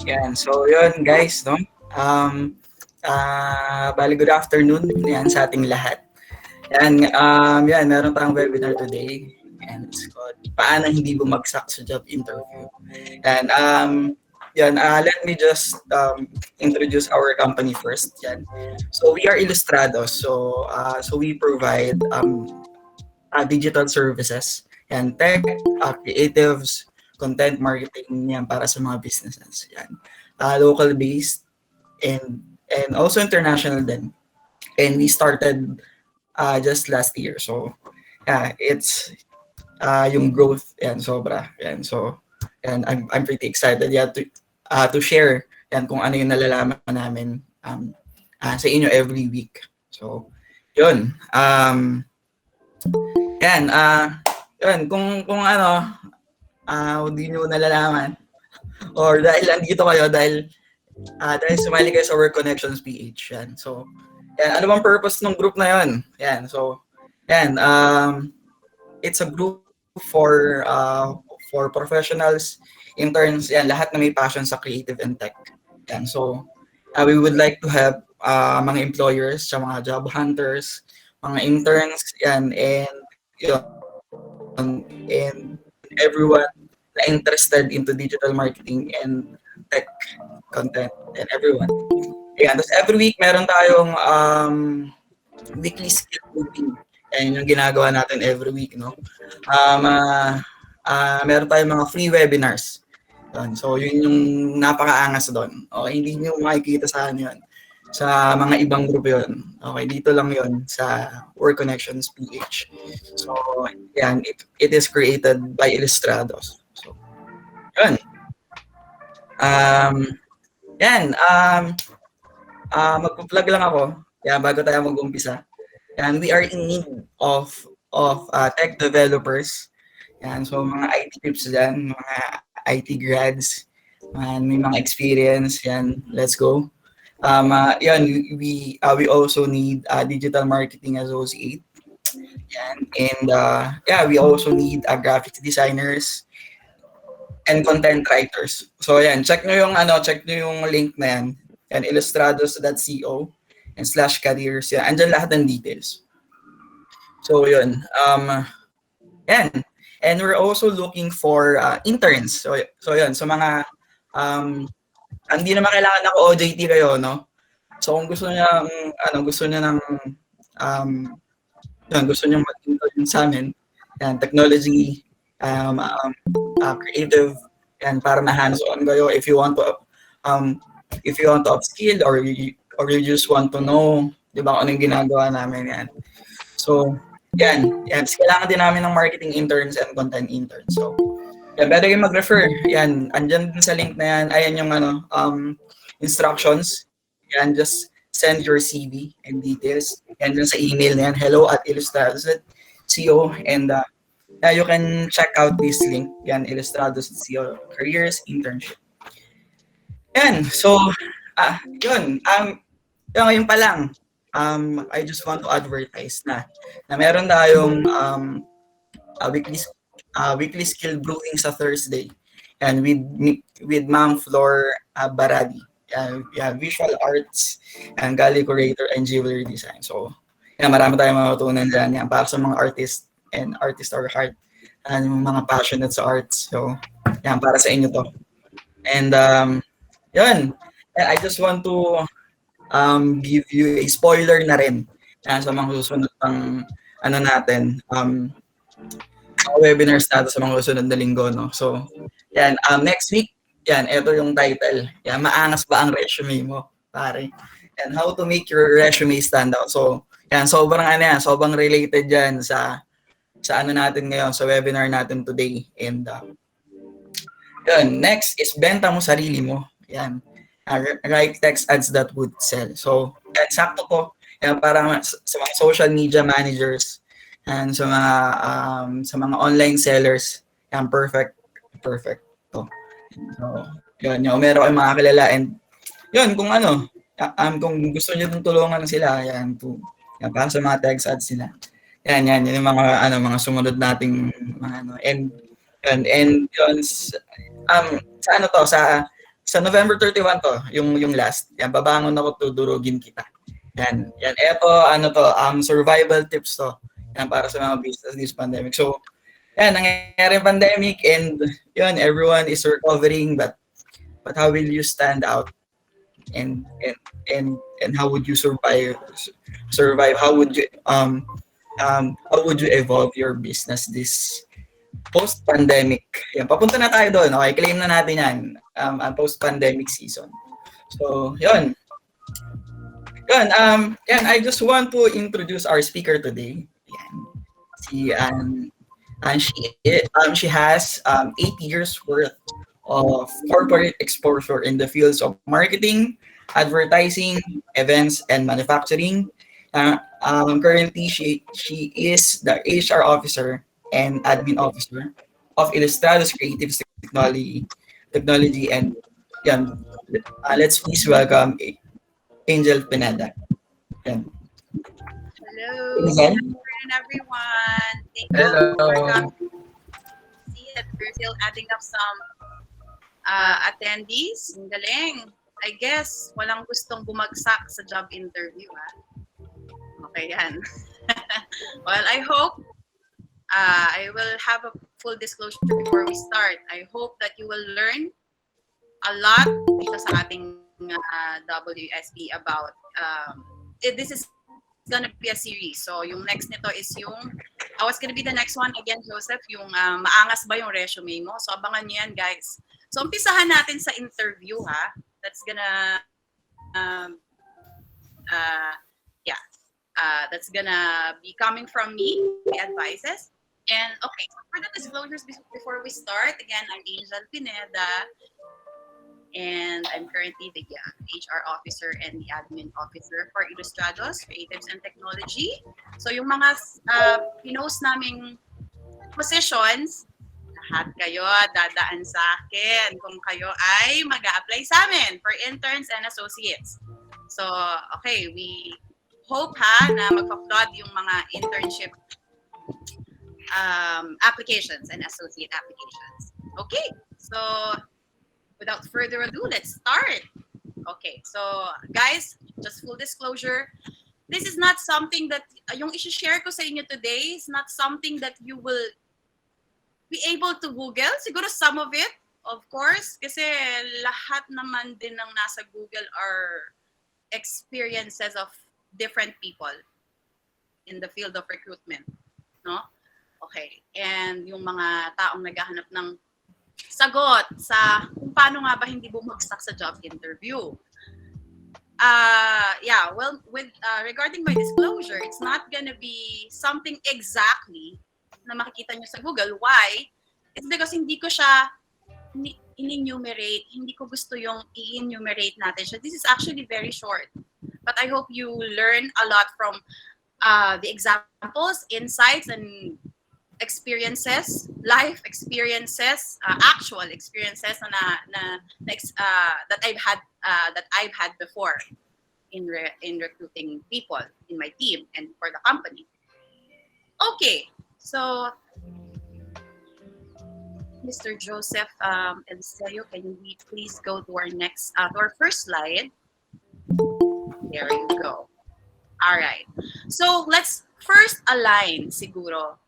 Yan. So, yun guys, no? Bali, good afternoon yan sa ating lahat. Yan, meron tayong webinar today. And it's called Paano Hindi Bumagsak sa Job Interview. Let me just introduce our company first. Yan. So, we are Illustrados. So we provide digital services and tech, creatives, content marketing yan para sa mga businesses. Yan. Local based and also international din. And we started just last year. So yeah, it's yung growth yan sobra. Yan. So and I'm pretty excited to share yan kung ano yung nalalaman namin sa inyo every week. So yun. Yan, yun, kung ano, hindi nyo nalalaman, or dahil andito kayo, dahil sumali kayo sa Work Connections PH, yan. So, yan, ano bang purpose ng group na yun? Yan, so, yan, it's a group for professionals, interns, yan, lahat na may passion sa creative and tech. Yan, so, we would like to have mga employers, sa mga job hunters, mga interns, yan, and everyone na interested into digital marketing and tech content and everyone. Ayan, tapos every week meron tayong weekly skill building. Ayan yung ginagawa natin every week, no? Meron tayong mga free webinars. So, yun yung napakaangas doon. Okay, hindi nyo makikita sa ano yun. Sa mga ibang grupo yun. Okay, dito lang yun sa Work Connections PH. So, yan, it is created by Illustrados. So, yun. Magpa-plug lang ako. Yan, bago tayo mag-umpisa. Yan, we are in need of tech developers. Yan, so mga IT tips dyan, mga IT grads, may mga experience, yan, let's go. We also need digital marketing associate. Yan. And we also need graphics designers and content writers. So yan, check nyo yung link na yan. Yan, illustrados.co and /careers. Yan, andyan lahat ng details. So yun. Yan. And we're also looking for interns. So yun, so mga hindi naman kailangan naka-OJT kayo, no? So kung gusto niya mag-intern sa amin, yan, technology, creative, yan, para ma-hands-on kayo if you want to upskill or you just want to know, di ba, ano yung ginagawa namin, yan. So, yan. Kailangan din namin ng marketing interns and content interns. So, yan, pwede kayo mag-refer. Yan, andyan din sa link na yan. Ayan yung instructions. Yan, just send your CV and details. Yan dyan sa email na yan, hello@illustrados.co, and you can check out this link. Yan, illustrados.co, careers, internship. Yan, so, yun pa lang. I just want to advertise na meron tayong weekly skill brewing sa Thursday, and with Ma'am Flor Baradi, visual arts and gallery curator and jewelry design. So marami tayong matutunan dyan yan para sa mga artist or heart and mga passionate sa arts. So yan, para sa inyo to. And yun, I just want to give you a spoiler na rin sa mga susunod pang natin, webinars natin sa mga susunod na linggo, no? So, yan, next week, yan, ito yung title. Yan, maangas ba ang resume mo, pare? And how to make your resume stand out. So, yan, sobrang related yan sa natin ngayon, sa webinar natin today. And, yun, next is benta mo sarili mo. Yan. Write text ads that would sell. So, yan, sakto po. Yan, para sa mga social media managers and sa mga online sellers. Yan, perfect. So, yun, meron kayong mga kilala, and yun, kung gusto niyo ng tulungan sila, yan, para sa mga text ads sila. Yan yung mga sumunod nating mga and yun, sa sa November 31 to, yung last. Yan, babangon ako, tudurugin kita. Yan. Eto, survival tips to. Yan, para sa mga business this pandemic. So, yan, nangyayari yung pandemic and yun, everyone is recovering, but how will you stand out? And how would you survive? How would you evolve your business this post-pandemic? Yan, papunta na tayo doon. Okay, claim na natin yan. Ang post-pandemic season. So, yun. I just want to introduce our speaker today. Yan. She has 8 years worth of corporate exposure in the fields of marketing, advertising, events, and manufacturing. Currently, she is the HR officer and admin officer of Illustrados Creative Technology, and let's please welcome Angel Pineda. Hello, good afternoon, everyone. Thank you for coming. See that we're still adding up some attendees. Ang galing. I guess walang gustong bumagsak sa job interview. Okay, yan. Well, I hope I will have a full disclosure before we start. I hope that you will learn a lot dito sa ating WSP about this is gonna be a series. So yung next nito is yung what's gonna be the next one again, Joseph, yung maangas ba yung resume mo? So abangan niyo yan, guys. So umpisahan natin sa interview, ha. That's gonna that's gonna be coming from me, the advices. And okay, so for the disclosures before we start, again, I'm Angel Pineda, and I'm currently the HR officer and the admin officer for Illustrados, Creatives and Technology. So yung mga pinost naming positions, lahat kayo dadaan sa akin kung kayo ay mag-a-apply sa amin for interns and associates. So, okay, we hope na magpa-flood yung mga internship applications and associate applications. Okay, so without further ado, let's start. Okay, so guys, just full disclosure, this is not something that yung i-share ko sa inyo today is not something that you will be able to Google. Siguro some of it, of course, kasi lahat naman din ng nasa Google are experiences of different people in the field of recruitment, no? Okay, and yung mga taong naghahanap ng sagot sa kung paano nga ba hindi bumagsak sa job interview. With regarding my disclosure, it's not gonna be something exactly na makikita nyo sa Google. Why? It's because hindi ko siya in-enumerate. Hindi ko gusto yung i-enumerate natin siya. This is actually very short. But I hope you learn a lot from the examples, insights, and experiences, life experiences, actual experiences that I've had before in recruiting people in my team and for the company. Okay, so Mr. Joseph Eliseo, can you please go to our first slide? There you go. All right. So let's first align siguro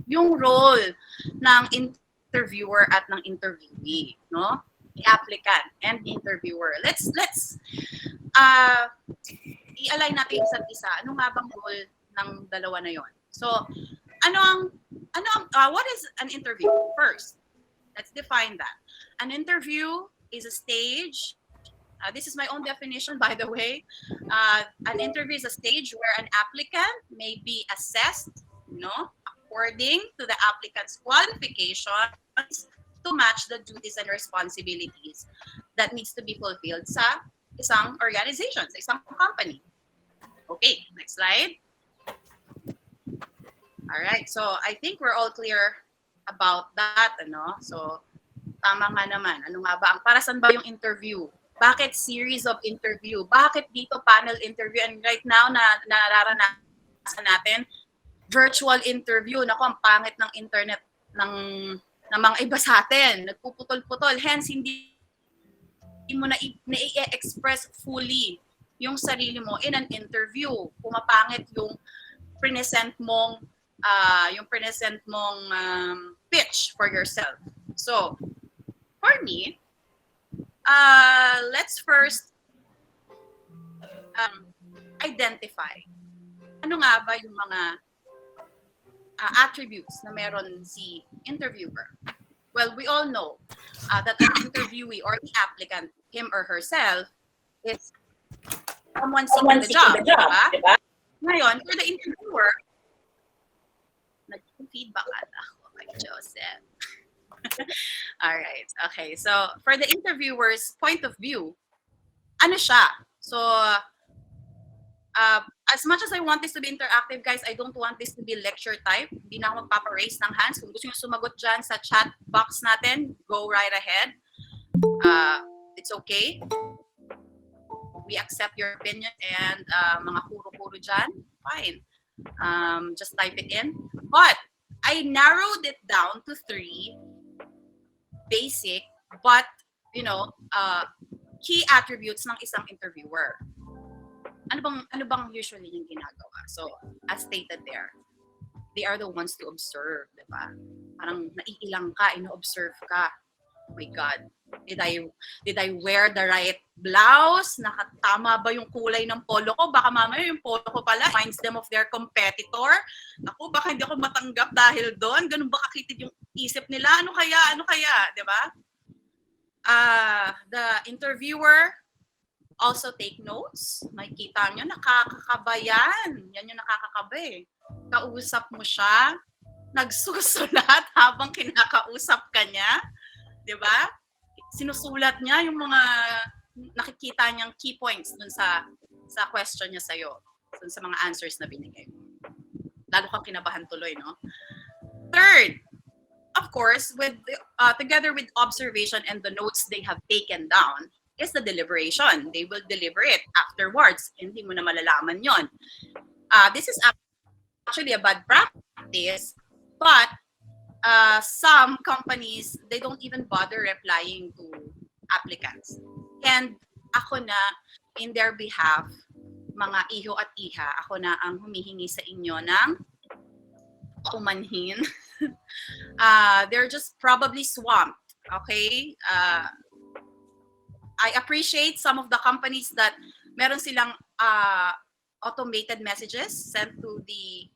yung role ng interviewer at ng interviewee, no? The applicant and the interviewer. Let's i-align natin isa't isa. Ano nga bang role ng dalawa na yon? So, what is an interview? First, let's define that. An interview is a stage. This is my own definition, by the way. An interview is a stage where an applicant may be assessed, according to the applicant's qualifications to match the duties and responsibilities that needs to be fulfilled sa isang organization, sa isang company. Okay, next slide. All right, so I think we're all clear about that, So, tama nga naman. Ano nga ba? Para saan ba yung interview? Bakit series of interview? Bakit dito panel interview? And right now, nararanasan natin virtual interview. Naku, ang pangit ng internet ng mga iba sa atin. Nagpuputol-putol. Hence, hindi Hindi mo na-express fully yung sarili mo in an interview. Pumapangit yung present mong pitch for yourself. So, for me, let's first identify ano nga ba yung mga attributes na meron si interviewer. Well, we all know that an interviewee or the applicant, him or herself, is someone seeking the job. Diba? Ngayon, for the interviewer, nag-feedback ata ako kay Joseph. Alright, okay. So, for the interviewer's point of view, ano siya? So, as much as I want this to be interactive, guys, I don't want this to be lecture type. Hindi na ako magpapa-raise ng hands. Kung gusto nyo sumagot dyan sa chat box natin, go right ahead. It's okay. We accept your opinion and mga puro-puro dyan, fine. Just type it in. But I narrowed it down to 3 basic but, key attributes ng isang interviewer. Ano bang usually yung ginagawa? So, as stated there, they are the ones to observe, di ba? Parang naiilang ka, ino-observe ka. Oh my God, did I wear the right blouse? Nakatama ba yung kulay ng polo ko? Baka mamaya yung polo ko pala reminds them of their competitor. Ako, baka hindi ako matanggap dahil doon. Ganun ba kakitid yung isip nila? Ano kaya? Di ba? The interviewer also take notes. Makikita nyo, nakakakaba yan. Yan yung nakakakaba eh. Kausap mo siya, nagsusulat habang kinakausap ka niya. Diba? Sinusulat niya yung mga nakikita niyang key points dun sa question niya sa'yo. Dun sa mga answers na binigay mo. Lalo kang kinabahan tuloy, no? Third, of course, together with observation and the notes they have taken down, is the deliberation. They will deliver it afterwards. Hindi mo na malalaman yon. This is actually a bad practice, but some companies, they don't even bother replying to applicants. And ako na, in their behalf, mga iho at iha, ako na ang humihingi sa inyo ng umanhin. They're just probably swamped. Okay? I appreciate some of the companies that meron silang automated messages sent to the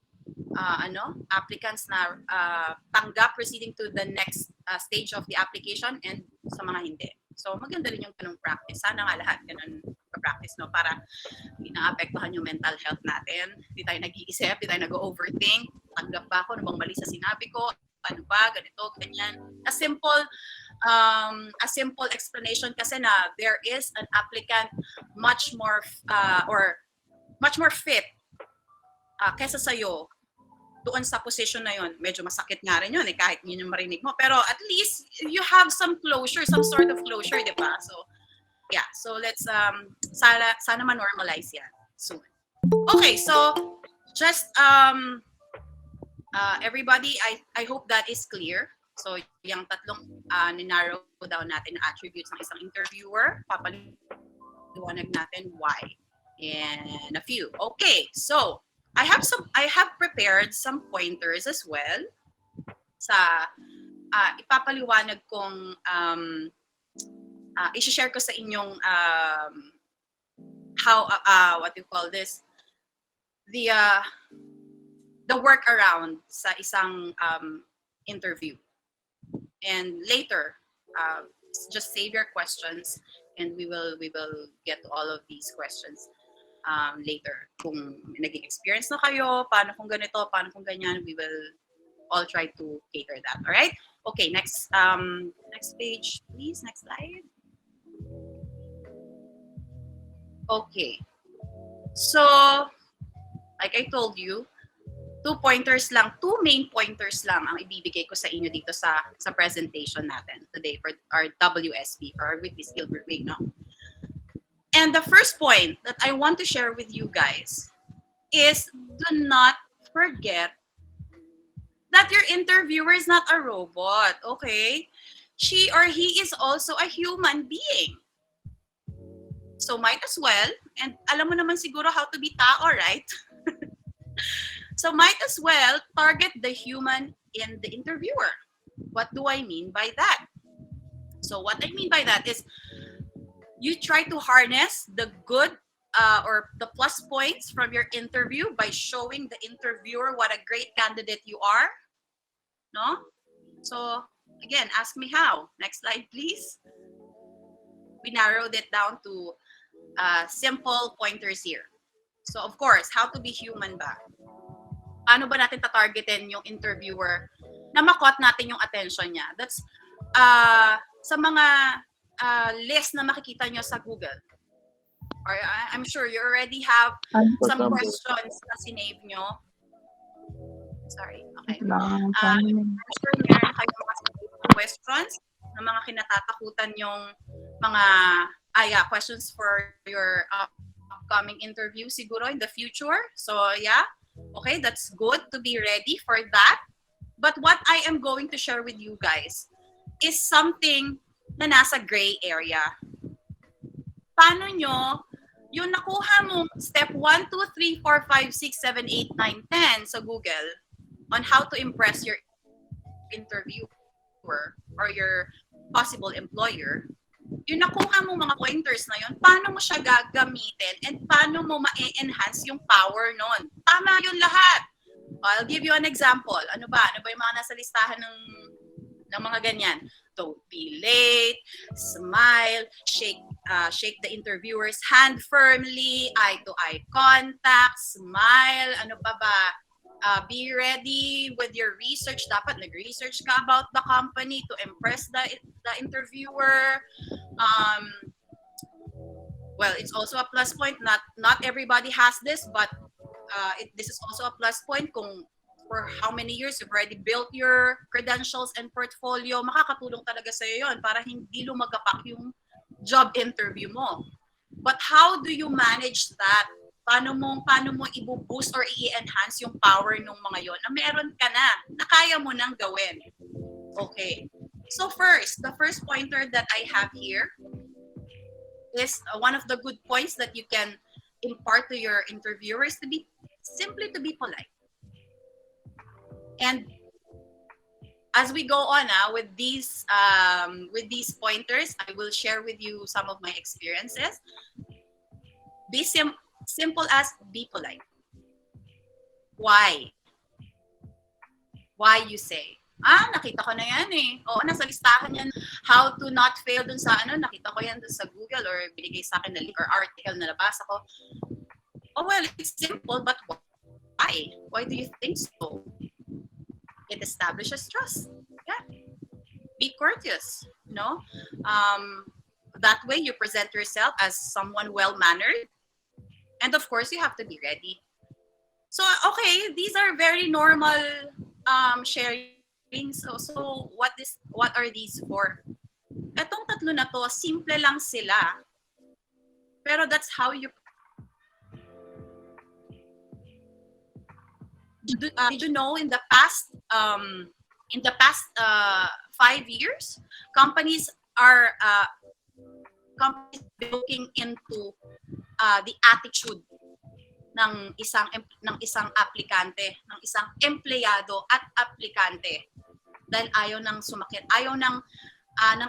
applicants na tanggap proceeding to the next stage of the application, and sa mga hindi. So maganda rin yung ganung practice. Sana nga lahat ganun practice, no, para hindi naapektuhan yung mental health natin. Hindi tayo nag-iisip, hindi tayo nag-overthink. Tanggap ba ako? Ano bang mali sa sinabi ko? Ano ba? Ganito, ganyan. A simple explanation kasi na there is an applicant much more fit kesa sa'yo doon sa position na yon. Medyo masakit nga rin yun kahit yun yung marinig mo. Pero at least you have some closure, some sort of closure, di ba? So, yeah. So let's, sana ma-normalize yan soon. Okay, so just, everybody, I hope that is clear. So, yung tatlong ninarrow down natin na attributes ng isang interviewer, papaliwanag natin why in a few. Okay, so I have prepared some pointers as well sa ipapaliwanag kong i-share ko sa inyong how what do you call this, the workaround sa isang interview. And later, just save your questions and we will get to all of these questions later. Kung naging experience na kayo, paano kung ganito, paano kung ganyan, we will all try to cater that. All right? Okay, next page, please. Next slide. Okay. So, like I told you, two main pointers lang ang ibibigay ko sa inyo dito sa presentation natin today for our WSB, for our weekly skill briefing, no? And the first point that I want to share with you guys is do not forget that your interviewer is not a robot, okay? She or he is also a human being. So might as well, and alam mo naman siguro how to be tao, right? So might as well target the human in the interviewer. What do I mean by that? So what I mean by that is you try to harness the good or the plus points from your interview by showing the interviewer what a great candidate you are. No? So again, ask me how. Next slide, please. We narrowed it down to simple pointers here. So of course, how to be human ba? Paano ba natin tatargetin yung interviewer na makot natin yung attention niya? That's sa mga list na makikita nyo sa Google. Or I'm sure you already have some questions na sinave nyo. Sorry. Okay. I'm sure meron kayong mga questions na mga kinatatakutan yung mga questions for your upcoming interview siguro in the future. So yeah, okay, that's good to be ready for that. But what I am going to share with you guys is something na nasa gray area. Paano nyo yung nakuha mo step 1, 2, 3, 4, 5, 6, 7, 8, 9, 10 sa Google on how to impress your interviewer or your possible employer, yung nakuha mo mga pointers na yun, paano mo siya gagamitin and paano mo ma-enhance yung power nun. Tama yun lahat. I'll give you an example. Ano ba? Ano ba yung mga nasa listahan ng mga ganyan? Don't be late, smile, shake the interviewer's hand firmly, eye-to-eye contact, smile, ano pa ba? Be ready with your research. Dapat nag-research ka about the company to impress the interviewer. Well, it's also a plus point. Not everybody has this, but this is also a plus point kung for how many years you've already built your credentials and portfolio, makakatulong talaga sa'yo yun para hindi lumagapak yung job interview mo. But how do you manage that? Paano mo i-boost or i-enhance yung power ng mga yon na meron ka na kaya mo nang gawin? Okay. So the first pointer that I have here is one of the good points that you can impart to your interviewers to be polite. And as we go on with these pointers, I will share with you some of my experiences. Be simple as be polite. Why? Why you say? Nakita ko na yan eh. Oo, nasa listahan yan. How to not fail dun sa nakita ko yan dun sa Google or binigay sa akin na link or article na nabasa ko. Oh well, it's simple, but why? Why do you think so? It establishes trust. Yeah. Be courteous, that way you present yourself as someone well-mannered. And of course, you have to be ready. So, okay, these are very normal sharing. So what are these for? Etong tatlo na to, simple lang sila. Pero that's how you did you know in the past 5 years, companies are looking into the attitude ng isang aplikante, ng isang empleyado at aplikante. Dahil ayaw ng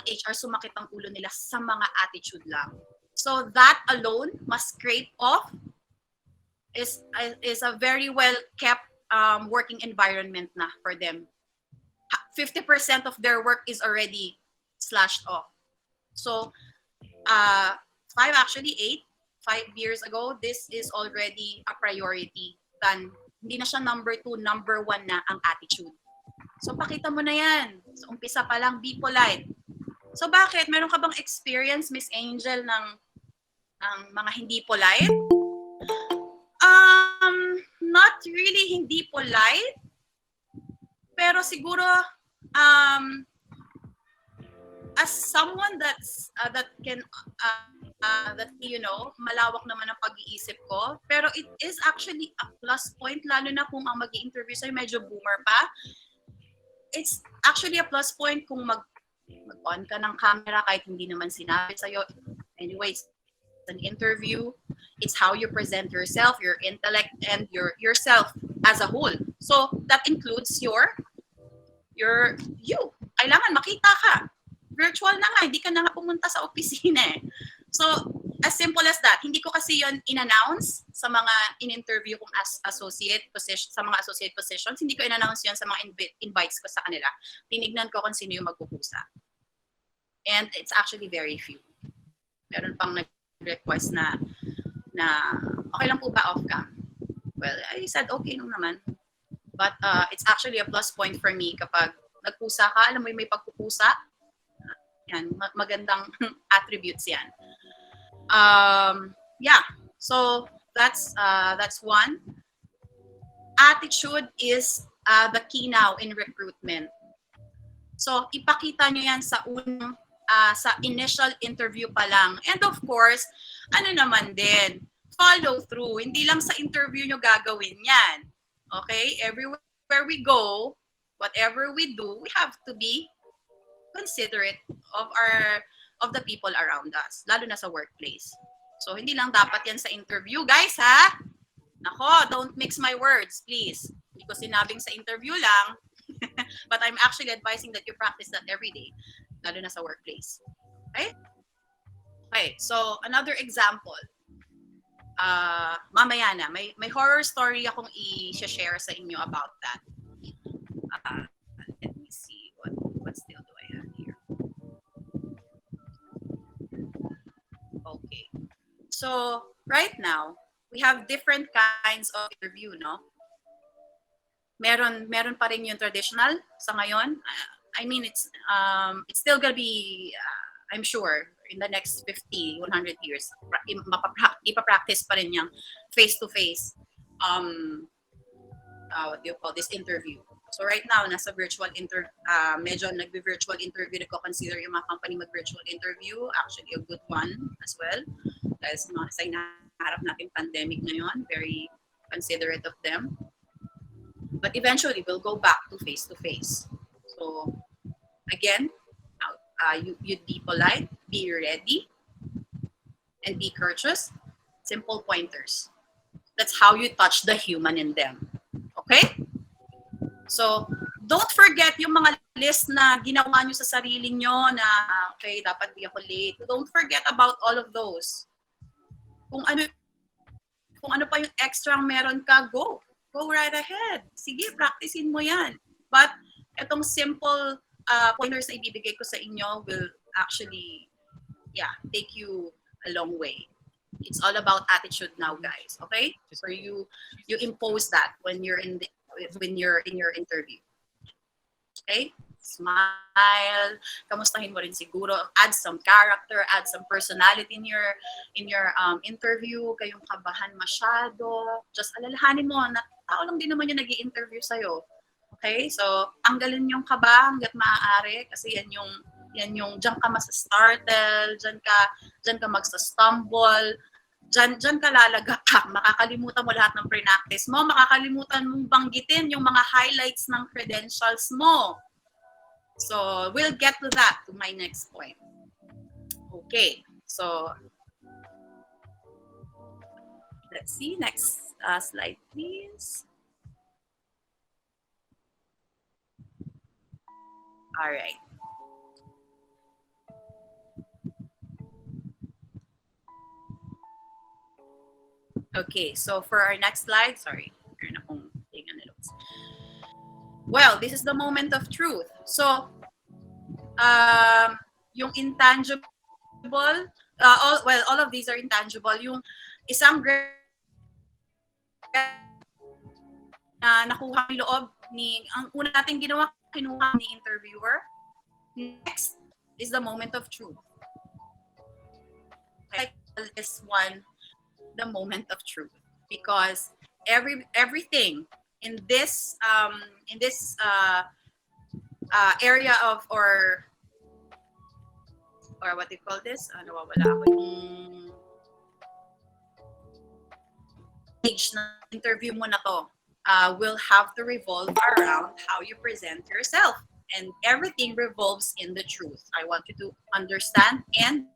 HR sumakit ang ulo nila sa mga attitude lang. So that alone must scrape off is a very well kept working environment na for them. 50% of their work is already slashed off. So 5 years ago, this is already a priority. Hindi na siya number 2, number 1 na ang attitude. So pakita mo na yan. So umpisa pa lang, be polite. So bakit? Meron ka bang experience, Miss Angel, ng mga hindi polite? Not really hindi polite. Pero siguro, as someone that can malawak naman ang pag-iisip ko, pero it is actually a plus point, lalo na kung ang mag-i-interview sa'yo medyo boomer pa. It's actually a plus point kung mag-on ka ng camera kahit hindi naman sinabi sa'yo. Anyways, an interview. It's how you present yourself, your intellect, and yourself as a whole. So that includes you. Kailangan makita ka. Virtual na nga, hindi ka na nga pumunta sa opisina eh. So, as simple as that. Hindi ko kasi yon in-announce sa mga in-interview kong associate position, sa mga associate positions. Hindi ko in-announce yon sa mga invites ko sa kanila. Tinignan ko kung sino yung magpupusa. And it's actually very few. Meron pang nag-request na okay lang po ba off-cam? Well, I said okay nung naman. But it's actually a plus point for me kapag nagpusa ka, alam mo yung may pagpupusa. Yan, magandang attributes yan. Yeah, so that's one. Attitude is the key now in recruitment. So ipakita nyo yan sa sa initial interview pa lang. And of course, ano naman din, follow through. Hindi lang sa interview nyo gagawin yan. Okay? Everywhere we go, whatever we do, we have to be considerate of the people around us, lalo na sa workplace. So, hindi lang dapat yan sa interview, guys, ha? Nako, don't mix my words, please. Hindi ko sinabing sa interview lang, but I'm actually advising that you practice that every day, lalo na sa workplace. Okay? Okay, so another example. Mamaya na, may horror story akong i-share sa inyo about that. Let me see, what still do I have here? Okay. So, right now, we have different kinds of interview, no? Meron pa rin yung traditional sa ngayon. I mean, it's still gonna be, I'm sure, in the next 50, 100 years, ipapractice pa rin yung face-to-face, what do you call this, interview. So right now, nasa virtual medyo nagbe-virtual interview, nagko-consider yung mga company mag-virtual interview, actually a good one as well. Dahil sa hinaharap natin pandemic ngayon, very considerate of them. But eventually, we'll go back to face-to-face. So again, you'd be polite, be ready, and be courteous. Simple pointers. That's how you touch the human in them. Okay? So, don't forget yung mga list na ginawa nyo sa sarili nyo na, okay, dapat di ako late. Don't forget about all of those. Kung ano pa yung extra meron ka, go right ahead. Sige, practicein mo yan. But, itong simple pointers na ibibigay ko sa inyo will actually, take you a long way. It's all about attitude now, guys. Okay? So you impose that when you're in your interview. Okay? Smile. Kamustahin mo rin siguro. Add some character, add some personality in your interview. Kayong kabahan masyado. Just alalahanin mo na tao lang din naman yung nag-i-interview sa'yo. Okay? So, tanggalin yung kaba hanggat maaari kasi yan yung diyan ka masa-startle, diyan ka magsa-stumble, diyan ka lalagak, makakalimutan mo lahat ng pre-practice mo, makakalimutan mong banggitin yung mga highlights ng credentials mo. So, we'll get to that, to my next point. Okay. So, let's see. Next slide, please. All right. Okay, so for our next slide, sorry, well, this is the moment of truth. So, yung intangible, all of these are intangible. Yung isang grade na nakuha ng loob ang una nating ginawa, kinuha ni interviewer. Next is the moment of truth. I call this one the moment of truth because everything in this area of or what do you call this? Nawawala ako yung stage na interview mo na to. Will have to revolve around how you present yourself. And everything revolves in the truth. I want you to understand and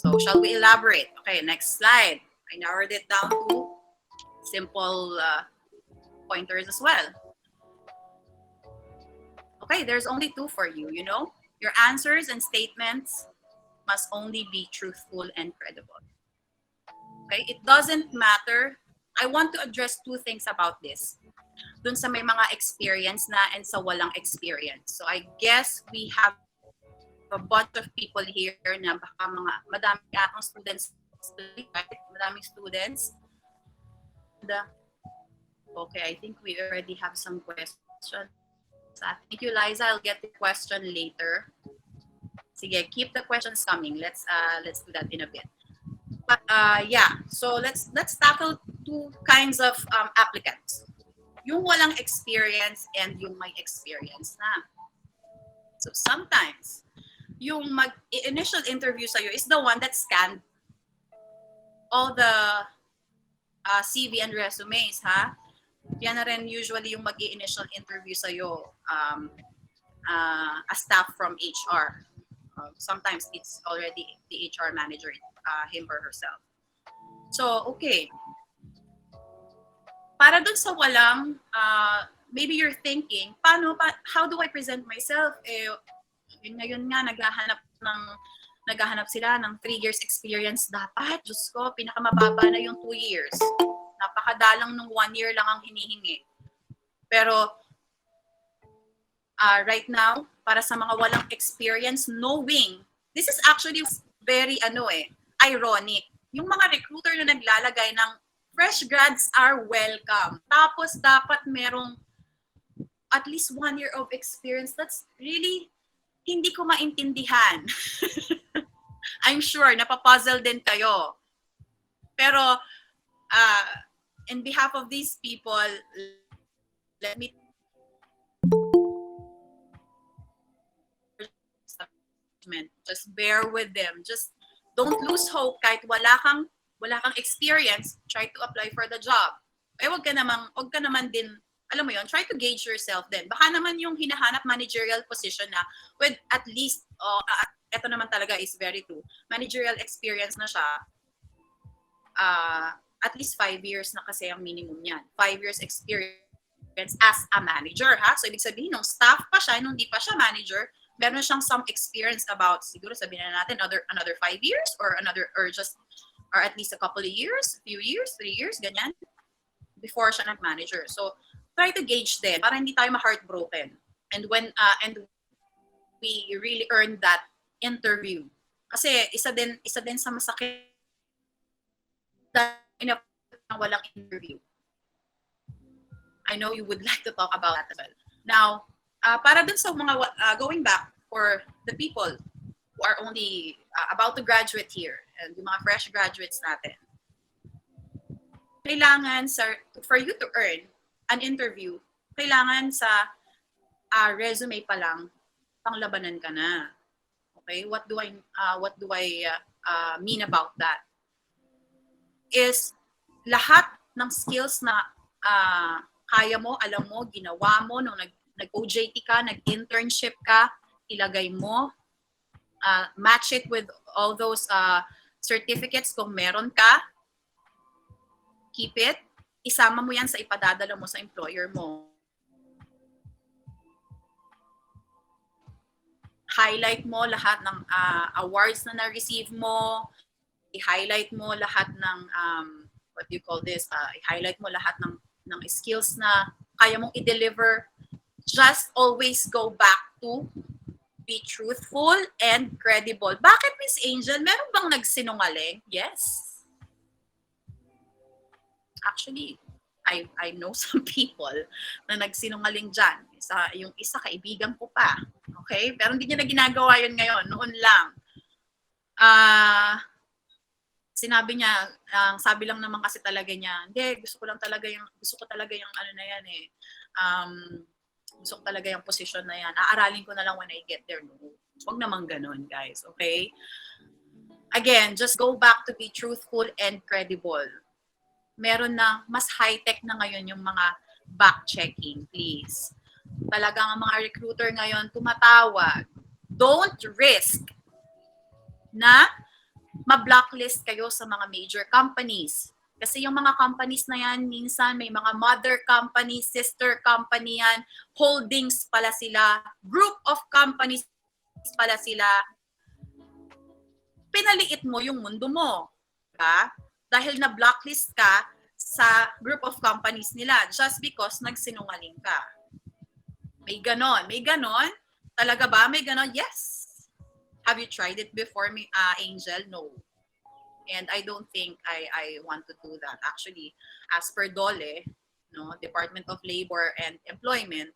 So shall we elaborate? Okay, next slide. I narrowed it down to simple pointers as well. Okay, there's only 2 for you, you know? Your answers and statements must only be truthful and credible. Okay, it doesn't matter. I want to address 2 things about this. Dun sa may mga experience na and sa walang experience. So I guess we have a bunch of people here na baka mga madami atong students, right? Madaming students. And, okay, I think we already have some questions. Thank you, Liza. I'll get the question later. Sige, keep the questions coming. Let's do that in a bit. But yeah, so let's tackle 2 kinds of applicants. Yung walang experience and yung may experience na. So sometimes, yung initial interview sa'yo is the one that scanned all the CV and resumes, ha? Yan na rin usually yung mag-i-initial interview sa'yo a staff from HR. Sometimes it's already the HR manager, him or herself. So, okay. Para dun sa walang, maybe you're thinking, how do I present myself? Ngayon nga, naghahanap sila ng 3 years experience dapat. Diyos ko, pinakamababa na yung 2 years. Napakadalang nung 1 year lang ang hinihingi. Pero, right now, para sa mga walang experience, knowing, this is actually very, ironic. Yung mga recruiter na naglalagay ng fresh grads are welcome. Tapos, dapat merong at least 1 year of experience. That's really, hindi ko maintindihan. I'm sure, napapuzzle din kayo. Pero, in behalf of these people, let me just bear with them. Just don't lose hope kahit wala kang experience, try to apply for the job. Wag ka naman din, alam mo yon, try to gauge yourself din. Baka naman yung hinahanap managerial position na with at least, eto naman talaga is very true, managerial experience na siya, at least 5 years na kasi ang minimum niyan. 5 years experience as a manager, ha? So, ibig sabihin, nung staff pa siya, nung di pa siya manager, meron siyang some experience about, siguro sabihin na natin, another 5 years or at least a couple of years, few years, 3 years, ganyan, before siya nag-manager. So, try to gauge din para hindi tayo ma-heartbroken. And and we really earn that interview. Kasi isa din sa masakit na walang interview. I know you would like to talk about that as well. Now, para dun sa mga going back for the people who are only about to graduate here and yung mga fresh graduates natin, kailangan for you to earn an interview, kailangan sa resume pa lang panglabanan ka na. Okay? What do I mean about that? Is lahat ng skills na kaya mo, alam mo, ginawa mo nung nag-OJT ka, nag-internship ka, ilagay mo, match it with all those certificates kung meron ka, keep it, isama mo yan sa ipadadala mo sa employer mo. Highlight mo lahat ng awards na na-receive mo, i-highlight mo lahat ng, what do you call this, i-highlight mo lahat ng skills na kaya mong i-deliver. Just always go back to be truthful and credible. Bakit, Miss Angel? Meron bang nagsinungaling? Yes. Actually, I know some people na nagsinungaling dyan. Yung isa, kaibigan ko pa. Okay? Pero hindi niya na ginagawa yun ngayon. Noon lang. Sinabi niya, sabi lang naman kasi talaga niya, hindi, gusto ko talaga yung ano na yan eh. Gusto ko talaga yung position na yan. Aaralin ko na lang when I get there. No. Huwag naman ganun, guys. Okay? Again, just go back to be truthful and credible. Meron na, mas high-tech na ngayon yung mga back-checking, please. Talagang ang mga recruiter ngayon tumatawag. Don't risk na ma-blacklist kayo sa mga major companies. Kasi yung mga companies na yan, minsan may mga mother company, sister company yan, holdings pala sila, group of companies pala sila. Pinaliit mo yung mundo mo. Diba? Dahil na-blacklist ka sa group of companies nila just because nagsinungaling ka. May ganon. May ganon? Talaga ba? May ganon? Yes. Have you tried it before, Angel? No. And I don't think I want to do that. Actually, as per DOLE, no, Department of Labor and Employment,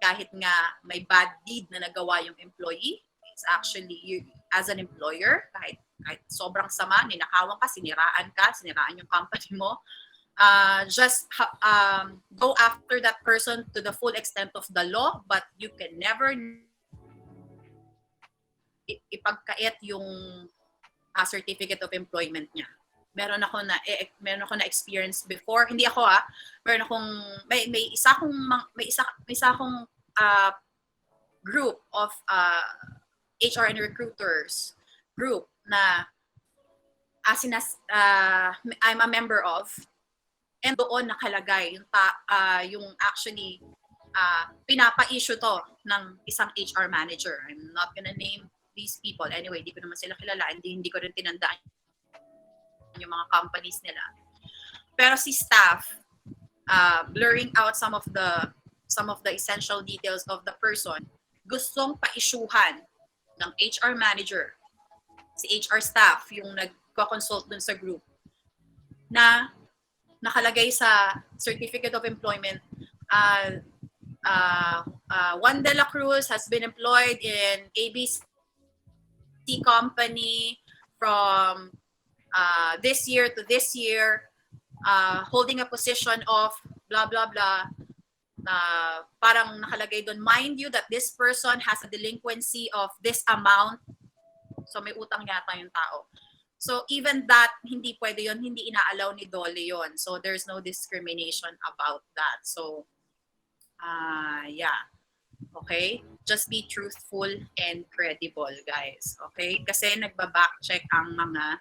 kahit nga may bad deed na nagawa yung employee, it's actually, you, as an employer, kahit sobrang sama, ninakawan ka, siniraan yung company mo, just go after that person to the full extent of the law, but you can never ipagkait yung certificate of employment niya. Meron ako na experience before. Hindi ako meron akong may isa akong group of HR and recruiters group na I'm a member of, and doon nakalagay yung actually pinapa-issue to ng isang HR manager. I'm not gonna name these people. Anyway, hindi ko naman sila kilala. Hindi ko rin tinandaan yung mga companies nila. Pero si staff, blurring out some of the essential details of the person, gustong pa-issuehan ng HR manager, si HR staff, yung nagko-consult dun sa group, na nakalagay sa Certificate of Employment, Juan de la Cruz has been employed in ABC company from this year to this year, holding a position of blah blah blah. Parang nakalagay doon, mind you that this person has a delinquency of this amount. So may utang yata yung tao. So even that, hindi pwede yun, hindi inaalaw ni DOLE yun. So there's no discrimination about that. So yeah. Okay? Just be truthful and credible, guys. Okay? Kasi nagba-back check ang mga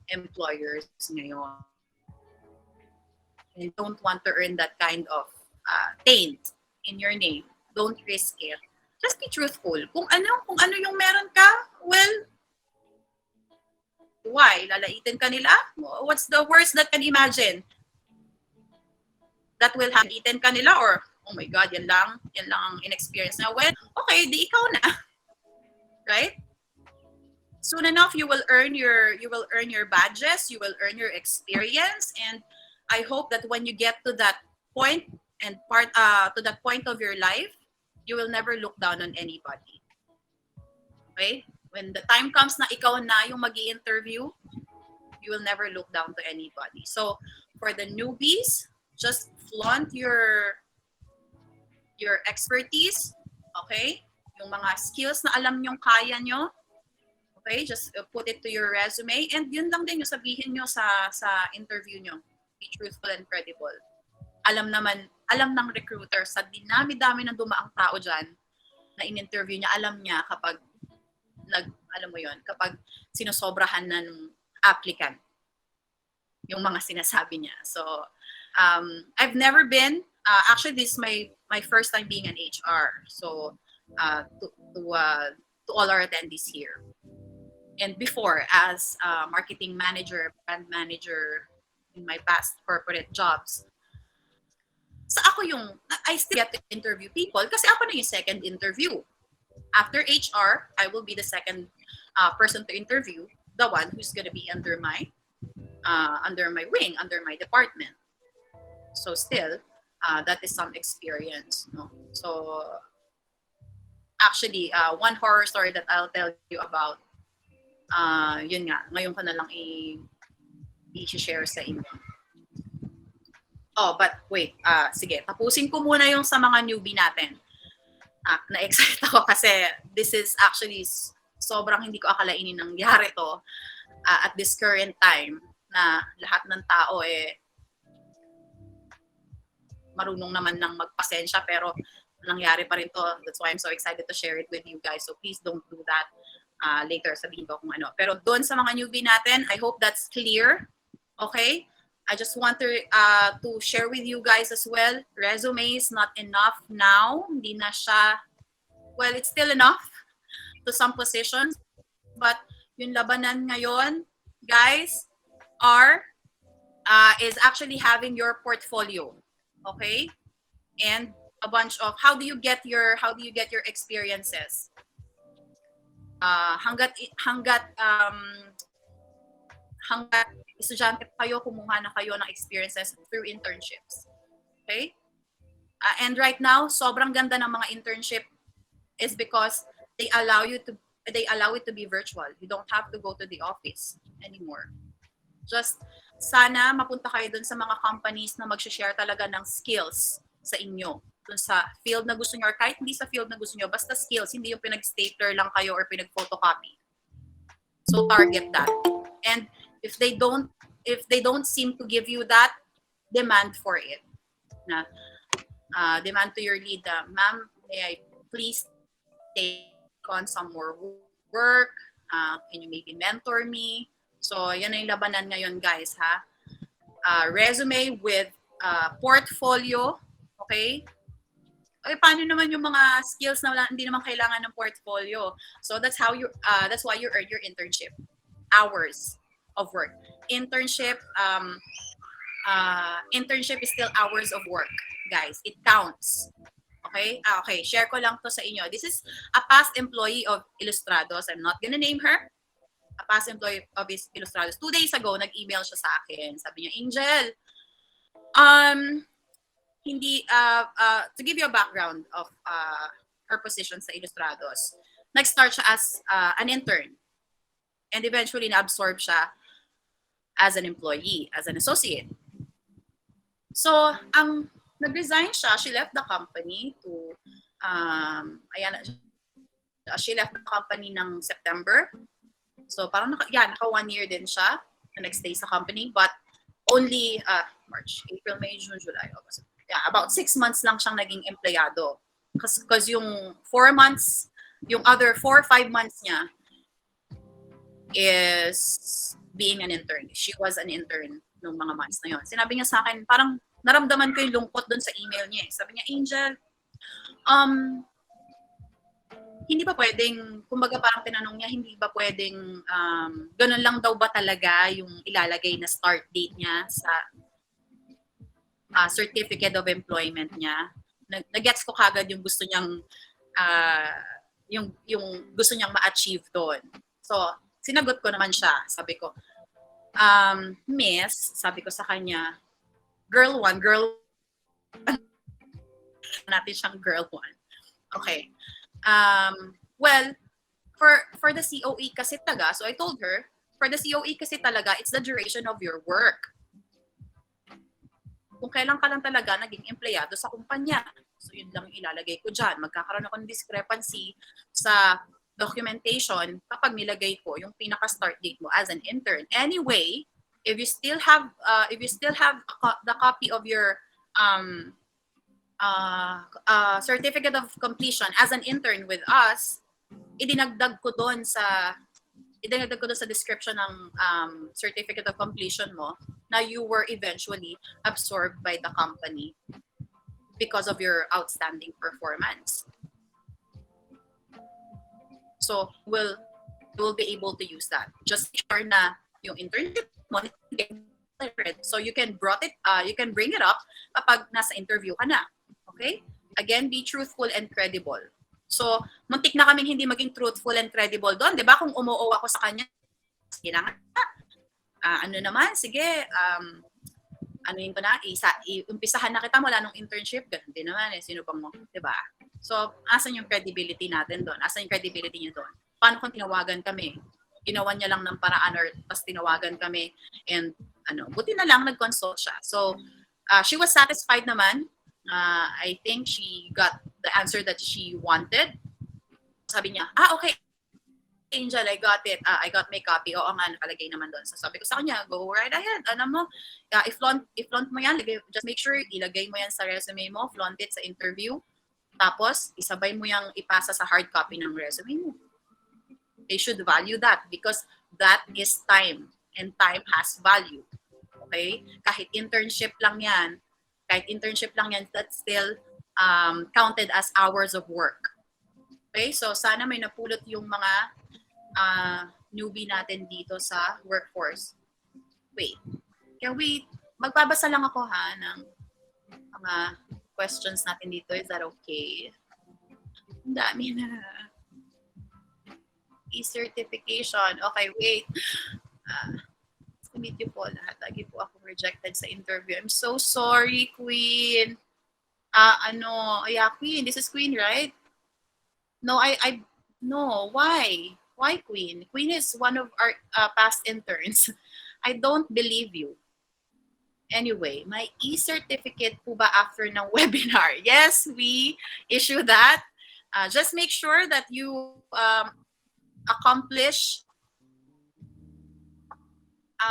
employers ngayon. And don't want to earn that kind of taint in your name. Don't risk it. Just be truthful. Kung ano yung meron ka, well, why? Lalaitin ka nila? What's the worst that can imagine? That will have eaten ka nila, or oh my God, yan lang ang inexperience na. Well, okay, di ikaw na. Right? Soon enough, you will earn your badges, you will earn your experience, and I hope that when you get to that point and to that point of your life, you will never look down on anybody. Okay? When the time comes na ikaw na yung magi-interview, you will never look down to anybody. So, for the newbies, just flaunt your expertise, okay? Yung mga skills na alam nyong kaya nyo, okay? Just put it to your resume, and yun lang din yung sabihin nyo sa interview nyo. Be truthful and credible. Alam ng recruiter, sa dinami-dami ng dumaang tao dyan na in-interview niya, alam niya kapag kapag sinosobrahan na ng applicant yung mga sinasabi niya. So, I've never been, actually this is my first time being an HR. So, to all our attendees here. And before, as marketing manager, brand manager in my past corporate jobs, so I still get to interview people kasi ako na yung second interview. After HR, I will be the second person to interview, the one who's going to be under my wing, under my department. So still, that is some experience. No? So actually, one horror story that I'll tell you about, yun nga, ngayon ko na lang i-share sa inyo. Oh, but wait, sige, tapusin ko muna yung sa mga newbie natin. Na-excite ako kasi this is actually sobrang hindi ko akalainin nangyari to at this current time na lahat ng tao marunong naman ng magpasensya, pero nangyari pa rin to. That's why I'm so excited to share it with you guys. So please don't do that. Later, sabihin ko kung ano. Pero doon sa mga newbie natin, I hope that's clear. Okay? I just want to share with you guys as well. Resume is not enough now. Hindi na siya, well, it's still enough to some positions. But yung labanan ngayon, guys, is actually having your portfolio. Okay? And a bunch of how do you get your experiences? Hanggat estudyante kayo, kumuha na kayo ng experiences through internships. Okay? And right now, sobrang ganda ng mga internship is because they allow it to be virtual. You don't have to go to the office anymore. Just sana mapunta kayo dun sa mga companies na mag-share talaga ng skills sa inyo. Dun sa field na gusto nyo, or kahit hindi sa field na gusto nyo, basta skills, hindi yung pinag-stapler lang kayo or pinag-photocopy. So target that. And if they don't seem to give you that, demand for it. Demand to your lead, ma'am, may I please take on some more work? Can you maybe mentor me? So yan na yung labanan ngayon, guys, ha? Resume with portfolio, okay? Okay, paano naman yung mga skills na hindi naman kailangan ng portfolio? So that's why you earn your internship. Hours of work. Internship is still hours of work, guys. It counts. Okay? Okay, share ko lang to sa inyo. This is a past employee of Illustrados. I'm not gonna name her. A past employee of Illustrados. 2 days ago, nag-email siya sa akin. Sabi niya, Angel, to give you a background of her position sa Illustrados, nag-start siya as an intern. And eventually, na-absorb siya as an employee, as an associate. So, nag-resign siya. She left the company to, she left the company ng September. So, parang naka 1 year din siya na nag-stay sa company. But only March, April, May, June, July, August. Yeah, about 6 months lang siyang naging empleyado. Because yung 4 months, yung other 4 or 5 months niya is being an intern. She was an intern nung mga months na yun. Sinabi niya sa akin, parang naramdaman ko yung lungkot dun sa email niya. Sabi niya, Angel, hindi ba pwedeng, kumbaga parang tinanong niya, hindi ba pwedeng, ganun lang daw ba talaga yung ilalagay na start date niya sa certificate of employment niya? Nag-gets ko kagad yung gusto niyang, yung gusto niyang ma-achieve doon. So, sinagot ko naman siya. Sabi ko, Miss, sabi ko sa kanya, girl 1, natin siyang girl 1. Okay. Well, for the COE kasi talaga, so I told her, for the COE kasi talaga, it's the duration of your work. Kung kailan ka lang talaga naging empleyado sa kumpanya. So yun lang yung ilalagay ko dyan. Magkakaroon ako ng discrepancy sa documentation kapag nilagay ko yung pinaka-start date mo as an intern. Anyway, if you still have the copy of your certificate of completion as an intern with us, idinagdag ko doon sa description ng certificate of completion mo na you were eventually absorbed by the company because of your outstanding performance. So we'll be able to use that. Just sure na yung internship mo, so you can bring it up kapag nasa interview ka na. Okay? Again, be truthful and credible. So, muntik na kaming hindi maging truthful and credible doon. 'Di ba? Kung umuo ako sa kanya, sige na nga. Ano naman, sige, anuin ko na, umpisahan na kita mula nung internship, ganun din naman sino bang mo, 'di ba? So, asan yung credibility natin doon? Asan yung credibility niyo doon? Paano kung tinawagan kami? Ginawa niya lang ng paraan or pas tinawagan kami and buti na lang nag-consult siya. So, she was satisfied naman. I think she got the answer that she wanted. Sabi niya, okay, Angel, I got it. I got my copy. Oo nga, nakalagay naman doon. So sabi ko sa kanya, go right ahead. I-flaunt mo yan. Just make sure ilagay mo yan sa resume mo. Flaunt it sa interview. Tapos, isabay mo yung ipasa sa hard copy ng resume mo. They should value that because that is time and time has value. Okay? Kahit internship lang yan, that's still counted as hours of work. Okay? So sana may napulot yung mga newbie natin dito sa workforce. Wait. Magbabasa lang ako ha ng mga questions natin dito. Is that okay? Ang dami na. E-certification. Okay, wait. To meet you po lahat. Lagi po ako rejected sa interview. I'm so sorry, Queen. Queen. This is Queen, right? No, no. Why? Why Queen? Queen is one of our past interns. I don't believe you. Anyway, my e-certificate po ba after ng webinar? Yes, we issue that. Just make sure that you accomplish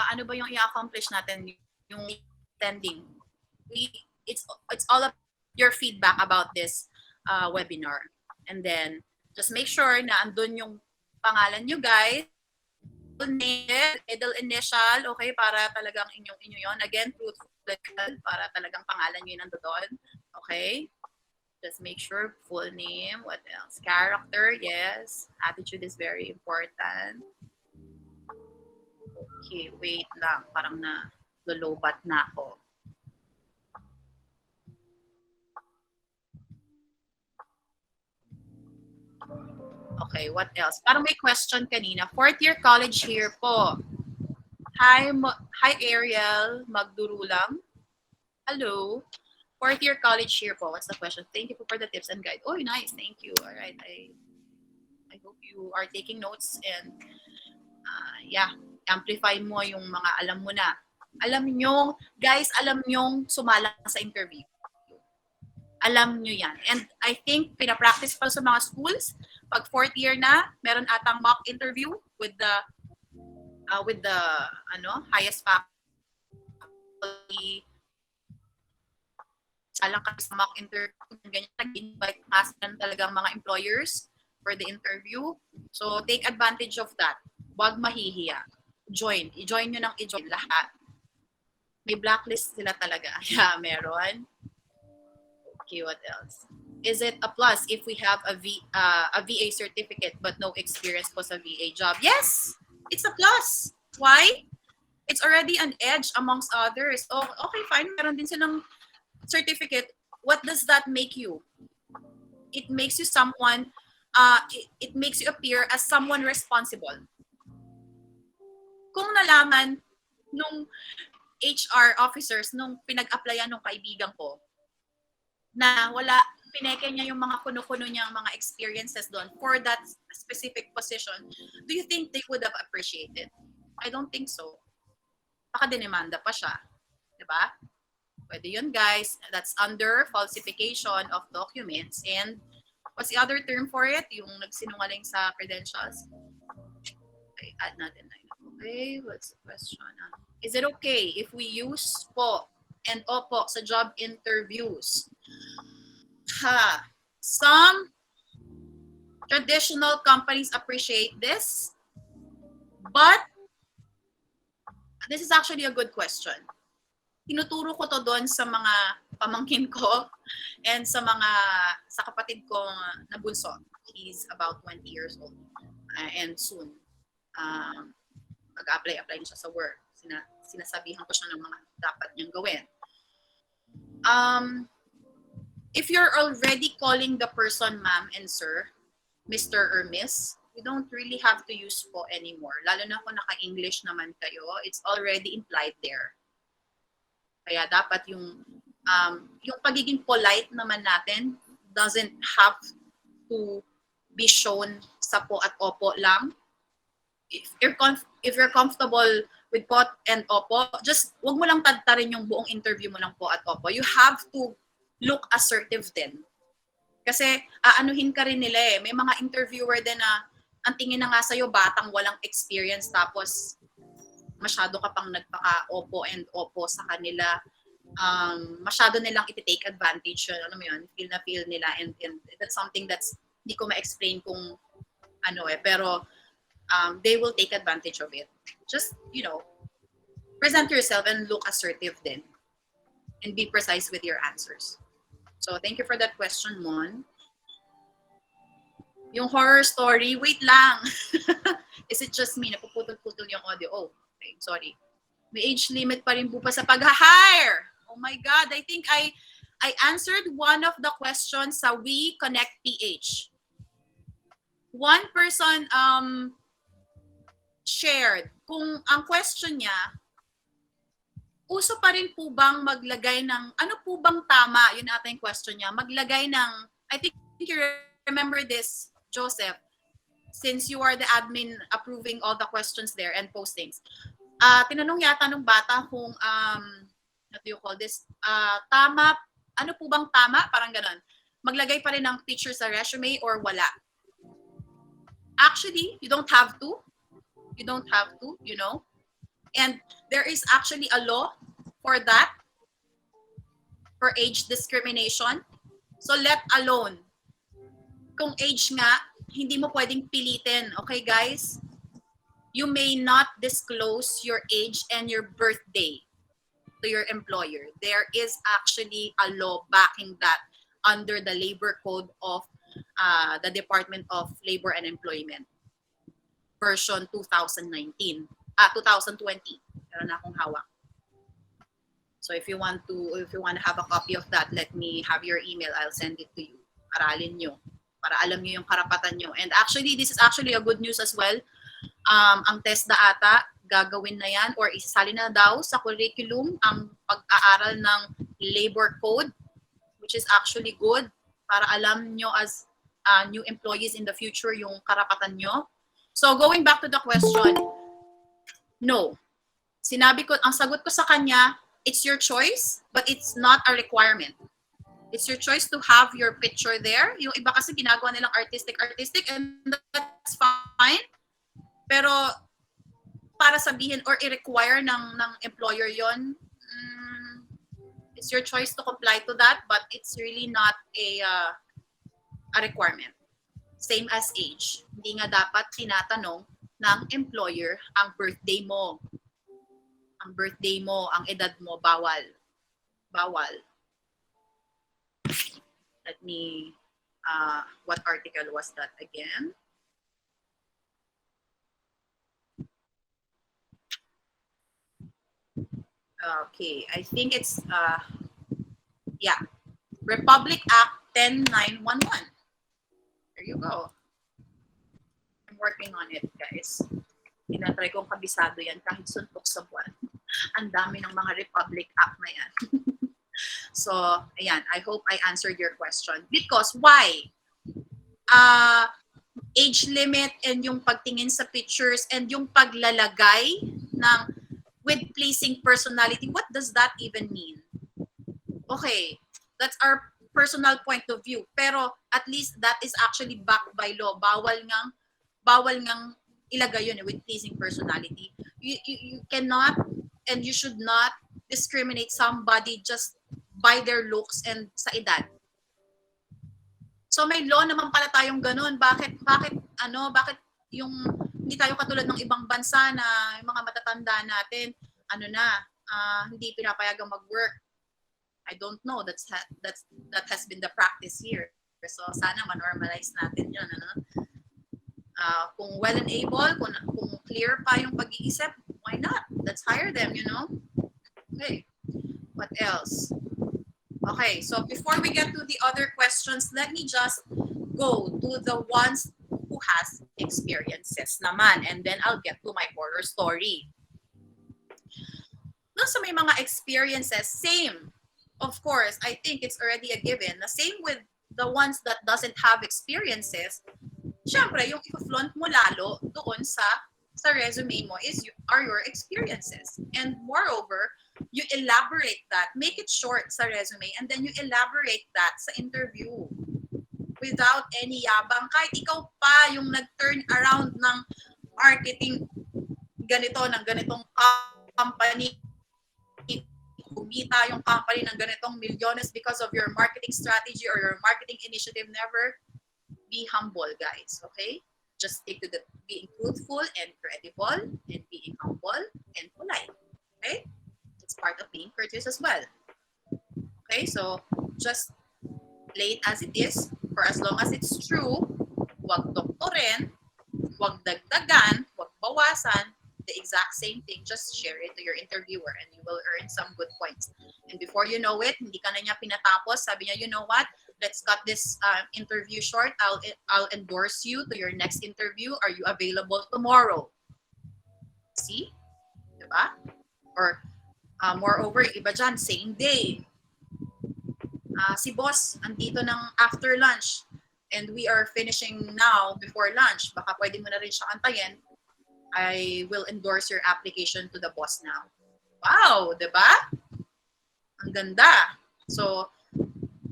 ano ba yung i-accomplish natin yung attending. It's all of your feedback about this webinar. And then just make sure na andun yung pangalan nyo guys, name, middle initial, okay, para talagang inyo yon. Again, truthful, para talagang pangalan nyo yung nandoon. Okay? Just make sure full name. What else? Character, yes. Attitude is very important. Okay, wait lang. Parang lolobat na ako. Okay, what else? Parang may question kanina. 4th year college here po. Hi Ariel. Magdurulang. Hello. 4th year college here po. What's the question? Thank you for the tips and guide. Oh, nice. Thank you. All right. I hope you are taking notes and amplify mo yung mga alam mo na. Alam nyo, guys, alam nyo sumalang sa interview. Alam nyo yan. And I think pinapractice pa sa mga schools. Pag 4th year na, meron atang mock interview with the highest faculty. Salang ka sa mock interview, ganyan, nag-invite talagang mga employers for the interview. So take advantage of that. Huwag mahihiya. I-join nyo ng i-join lahat. May blacklist sila talaga. Yeah, meron. Okay, what else? Is it a plus if we have a VA certificate but no experience po sa VA job? Yes, it's a plus. Why? It's already an edge amongst others. Oh, okay, fine. Meron din silang certificate. What does that make you? It makes you someone, it makes you appear as someone responsible. Kung nalaman nung HR officers nung pinag-applyan ng kaibigan ko na pineke niya yung mga kuno-kuno niyang mga experiences doon for that specific position, do you think they would have appreciated? I don't think so. Baka dinimanda pa siya. Diba? Pwede yun, guys. That's under falsification of documents. And what's the other term for it? Yung nagsinungaling sa credentials. Okay, add natin na. Okay, what's the question? Is it okay if we use po and opo sa job interviews? Some traditional companies appreciate this, but this is actually a good question. Tinuturo ko to doon sa mga pamangkin ko and sa kapatid ko na bunso. He's about 20 years old and soon mag-apply niya siya sa work. Sinasabihan ko siya ng mga dapat niyang gawin. If you're already calling the person ma'am and sir, Mr. or Miss, you don't really have to use po anymore. Lalo na kung naka-English naman kayo, it's already implied there. Kaya dapat yung pagiging polite naman natin doesn't have to be shown sa po at opo lang. If you're comfortable with po and opo, just wag mo lang tadtarin yung buong interview mo ng po at opo. You have to look assertive din. Kasi aanuhin ka rin nila eh. May mga interviewer din na ang tingin na nga sa'yo batang walang experience tapos masyado ka pang nagpaka-opo and opo sa kanila. Masyado nilang iti-take advantage yun. Ano mo yun? Feel nila and that's something that's hindi ko ma-explain kung ano eh. Pero they will take advantage of it. Just, present yourself and look assertive then. And be precise with your answers. So, thank you for that question, Mon. Yung horror story, wait lang. Is it just me? Napuputol-putol yung audio. Oh, okay, sorry. May age limit pa rin po pa sa pag-hire. Oh my God, I think I answered one of the questions sa We Connect PH. One person shared kung ang question niya, uso pa rin po bang maglagay ng, ano po bang tama, yun ata yung question niya, maglagay ng, I think you remember this, Joseph, since you are the admin approving all the questions there and postings. Tinanong yata nung bata kung, what do you call this, tama, ano po bang tama, parang ganon, maglagay pa rin ng picture sa resume or wala. Actually, you don't have to, and there is actually a law for that, for age discrimination. So let alone, kung age nga, hindi mo pwedeng pilitin, okay guys? You may not disclose your age and your birthday to your employer. There is actually a law backing that under the labor code of the Department of Labor and Employment, version 2020. Meron na akong hawak. So if you want to have a copy of that, let me have your email. I'll send it to you. Aralin nyo para alam nyo yung karapatan nyo. And actually, this is actually a good news as well. Ang TESDA ata, gagawin na yan or isasali na daw sa curriculum ang pag-aaral ng labor code, which is actually good para alam nyo as new employees in the future yung karapatan nyo. So going back to the question, no. Sinabi ko, ang sagot ko sa kanya, it's your choice, but it's not a requirement. It's your choice to have your picture there. Yung iba kasi ginagawa nilang artistic, and that's fine. Pero para sabihin or i-require ng employer yon, it's your choice to comply to that, but it's really not a requirement. Same as age. Hindi nga dapat tinatanong ng employer ang birthday mo. Ang birthday mo, ang edad mo, bawal. Bawal. Let me, what article was that again? Okay, I think it's, Republic Act 10911. There you go. I'm working on it, guys. Tinatry kong kabisado yan kahit suntok sa buwan. Ang dami ng mga Republic Act na yan. So, ayan, I hope I answered your question. Because why? Age limit and yung pagtingin sa pictures and yung paglalagay ng with pleasing personality, what does that even mean? Okay, that's our personal point of view. Pero at least that is actually backed by law. Bawal ngang ilagay yun with pleasing personality. You cannot and you should not discriminate somebody just by their looks and sa edad. So may law naman pala tayong ganun. Bakit yung hindi tayo katulad ng ibang bansa na yung mga matatanda natin, hindi pinapayagang mag-work. I don't know. That has been the practice here. So sana ma-normalize natin yun. Kung well and able, kung clear pa yung pag-iisip, why not? Let's hire them, Okay. What else? Okay, so before we get to the other questions, let me just go to the ones who has experiences naman, and then I'll get to my horror story. No, so may mga experiences, same. Of course, I think it's already a given. The same with the ones that doesn't have experiences. Siyempre, yung i-flaunt mo lalo doon sa resume mo are your experiences. And moreover, you elaborate that, make it short sa resume, and then you elaborate that sa interview without any yabang. Kahit ikaw pa yung nag-turn around ng marketing ng ganitong company, kumita yung company ng ganitong milyones because of your marketing strategy or your marketing initiative, never be humble, guys, okay? Just stick to the being truthful and credible and being humble and polite. Okay? It's part of being courteous as well. Okay? So, just play it as it is. For as long as it's true, wag doktorin, wag dagdagan, wag bawasan, the exact same thing, just share it to your interviewer and you will earn some good points. And before you know it, hindi ka na niya pinatapos, sabi niya, you know what, let's cut this interview short, I'll endorse you to your next interview, are you available tomorrow? See? Diba? Or moreover, iba dyan, same day. Si boss, andito ng after lunch and we are finishing now before lunch, baka pwede mo na rin siya antayin, I will endorse your application to the boss now. Wow, diba? Ang ganda. So,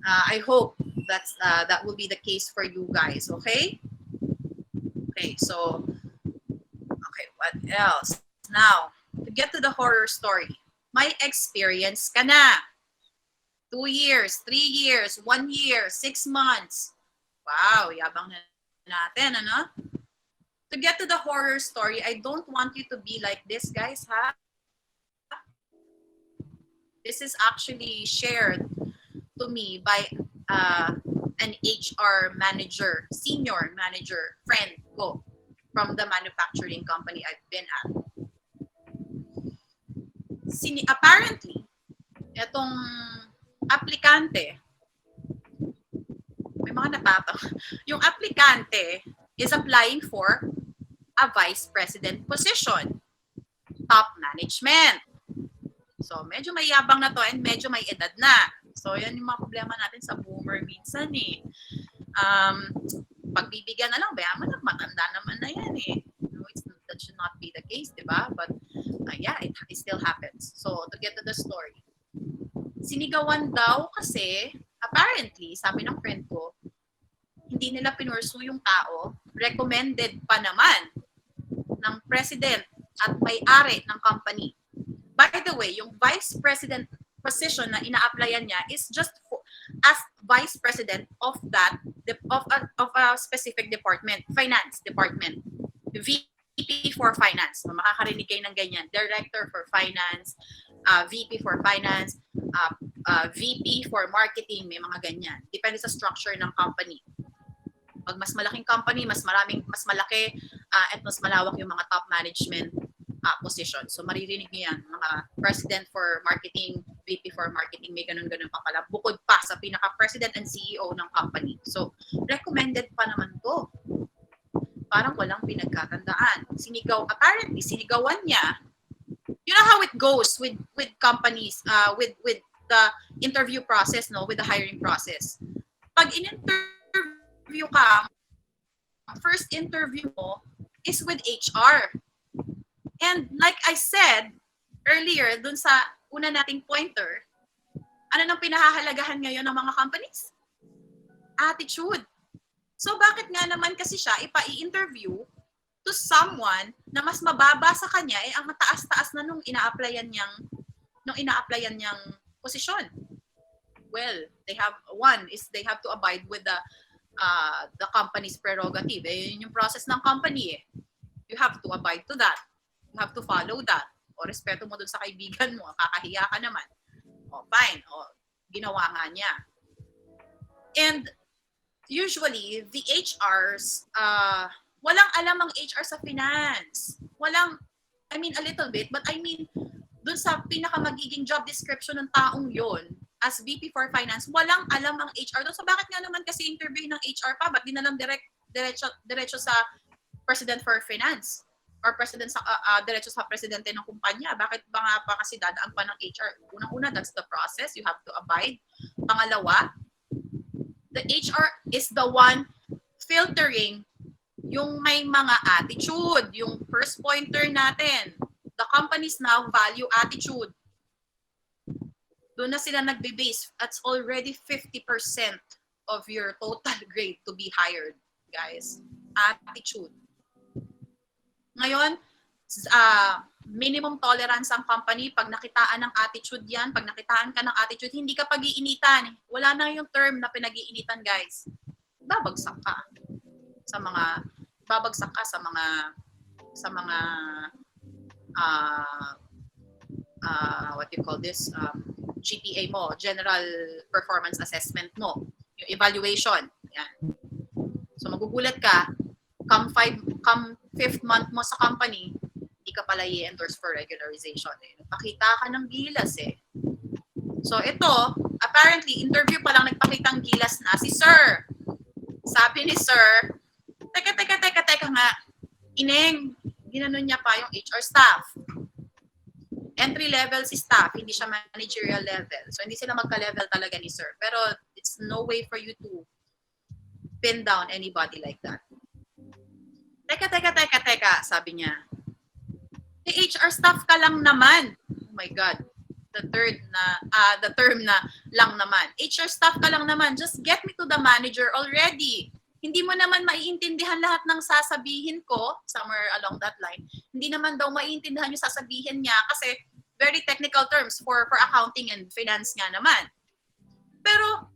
I hope that will be the case for you guys, okay? Okay, so, okay, what else? Now, to get to the horror story, may experience ka na. 2 years, 3 years, 1 year, 6 months. Wow, yabang na natin, ano? To get to the horror story, I don't want you to be like this, guys, ha? This is actually shared to me by an HR manager, senior manager, friend ko from the manufacturing company I've been at. Apparently, itong aplikante, may mga napataw. Yung aplikante is applying for a vice president position, top management. So, medyo may yabang na to and medyo may edad na. So, yan yung mga problema natin sa boomer minsan eh. Pagbibigyan na lang, bayan mo lang, matanda naman na yan eh. No, that should not be the case, di ba? But, yeah, it still happens. So, to get to the story. Sinigawan daw kasi, apparently, sabi ng friend ko, hindi nila pinursu yung tao, recommended pa naman ng president at may-ari ng company. By the way, yung vice president position na ina-applyan niya is just as vice president of a specific department, finance department, VP for finance. Makakarinig kayo ng ganyan, director for finance, VP for finance, VP for marketing, may mga ganyan. Depende sa structure ng company. Pag mas malaking company, mas malaki at mas malawak yung mga top management position. So maririnig niyo yan, mga president for marketing, VP for marketing, may ganun-ganun pa pala. Bukod pa sa pinaka-president and CEO ng company. So recommended pa naman to. Parang walang pinagkatandaan. Apparently, sinigawan niya. You know how it goes with companies, with the interview process, no, with the hiring process. Pag in-interview ka, first interview mo is with HR. And like I said earlier, dun sa una nating pointer, ano nang pinahahalagahan ngayon ng mga companies? Attitude. So bakit nga naman kasi siya ipa-i-interview to someone na mas mababa sa kanya ang taas-taas na nung ina-applyan niyang posisyon? Well, they have to abide with the company's prerogative. Yun yung process ng company eh. You have to abide to that. You have to follow that. O respeto mo dun sa kaibigan mo, kakahiya ka naman. O fine, o ginawa nga niya. And usually, the HRs, walang alam ang HR sa finance. A little bit, but I mean, dun sa pinakamagiging job description ng taong yon as VP for Finance, walang alam ang HR doon. So bakit nga naman kasi interview ng HR pa? Ba't di na lang diretso sa President for Finance? Or diretso sa presidente ng kumpanya? Bakit ba nga pa kasi dadaan pa ng HR? Unang-una, that's the process. You have to abide. Pangalawa, the HR is the one filtering yung may mga attitude. Yung first pointer natin. The companies now value attitude. Doon na sila nagbe-base. That's already 50% of your total grade to be hired, guys. Attitude. Ngayon, minimum tolerance ang company. Pag nakitaan ng attitude yan, pag nakitaan ka ng attitude, hindi ka pag-iinitan. Wala na yung term na pinag-iinitan, guys. Babagsak ka sa mga babagsak ka sa mga what do you call this, GPA mo, General Performance Assessment mo, yung evaluation. Yan. So magugulat ka, come fifth month mo sa company, hindi ka pala i-endorse for regularization. Pakita ka ng gilas eh. So ito, apparently, interview pa lang nagpakitang gilas na si Sir. Sabi ni Sir, teka nga, Ineng, ginanon niya pa yung HR staff. Entry level si staff, hindi siya managerial level. So hindi sila magka-level talaga ni Sir. Pero it's no way for you to pin down anybody like that. Teka, sabi niya. HR staff ka lang naman. Oh my God. The term na lang naman. HR staff ka lang naman. Just get me to the manager already. Hindi mo naman maiintindihan lahat ng sasabihin ko, somewhere along that line. Hindi naman daw maiintindihan yung sasabihin niya kasi very technical terms for accounting and finance nga naman. Pero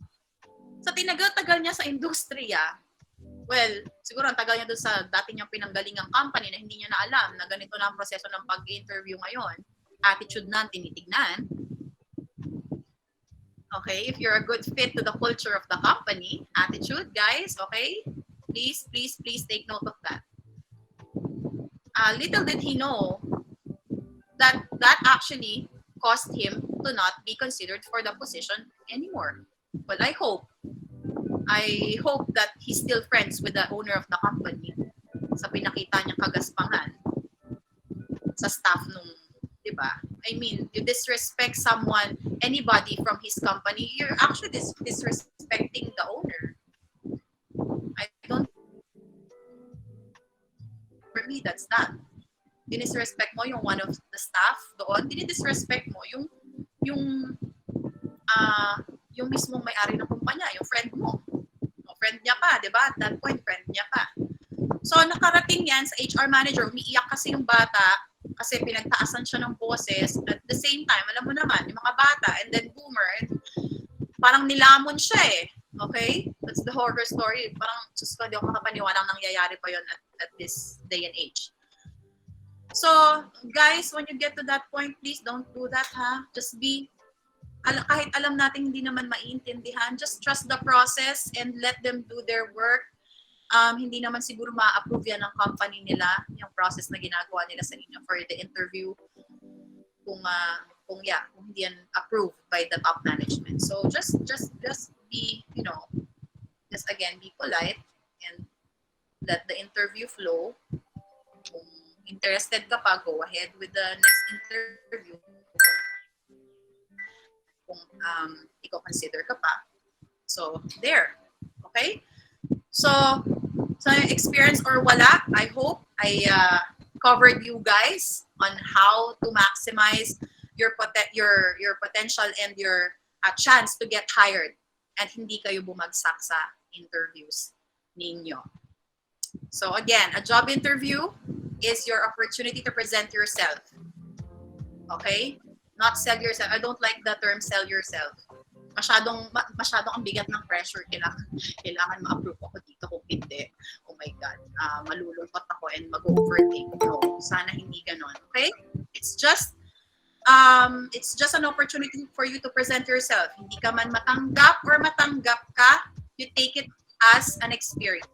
sa tinagal-tagal niya sa industriya, well, siguro ang tagal niya doon sa dati niyang pinanggalingang company na hindi niya na alam na ganito na ang proseso ng pag-interview ngayon. Attitude na tinitignan. Okay, if you're a good fit to the culture of the company, attitude, guys, okay? Please take note of that. Little did he know that actually caused him to not be considered for the position anymore. Well, I hope that he's still friends with the owner of the company sa pinakita niyang kagaspangan sa staff nung, di ba? I mean, you disrespect someone, anybody from his company, you're actually disrespecting the owner. For me, that's that. Dinisrespect mo yung one of the staff doon, dinidisrespect mo yung mismong may-ari ng kumpanya, yung friend mo. Friend niya pa, di ba? At that point, friend niya pa. So, nakarating yan sa HR manager, umiiyak kasi yung bata kasi pinagtaasan siya ng boses. At the same time, alam mo naman, yung mga bata and then boomer, parang nilamon siya eh. Okay? That's the horror story. Parang, sus ko, di ako makapaniwalang nangyayari pa yon at this day and age. So, guys, when you get to that point, please don't do that, ha? Just be, kahit alam natin hindi naman maiintindihan, just trust the process and let them do their work. Hindi naman siguro ma-approve yan ng company nila, yung process na ginagawa nila sa inyo for the interview kung hindi yan approved by the top management. So just be, just again, be polite and let the interview flow. Kung interested ka pa, go ahead with the next interview. Kung ikaw consider ka pa. So, there. Okay? So experience or wala, I hope I covered you guys on how to maximize your potential and your chance to get hired and hindi kayo bumagsak sa interviews ninyo. So again, a job interview is your opportunity to present yourself. Okay? Not sell yourself. I don't like the term sell yourself. Masyadong ang bigat ng pressure. Kailangan ma-approve ako dito kung hindi. Oh my God. Malulungkot ako and mag-overthink. No, sana hindi ganon. Okay? It's just an opportunity for you to present yourself. Hindi ka man matanggap or matanggap ka, you take it as an experience.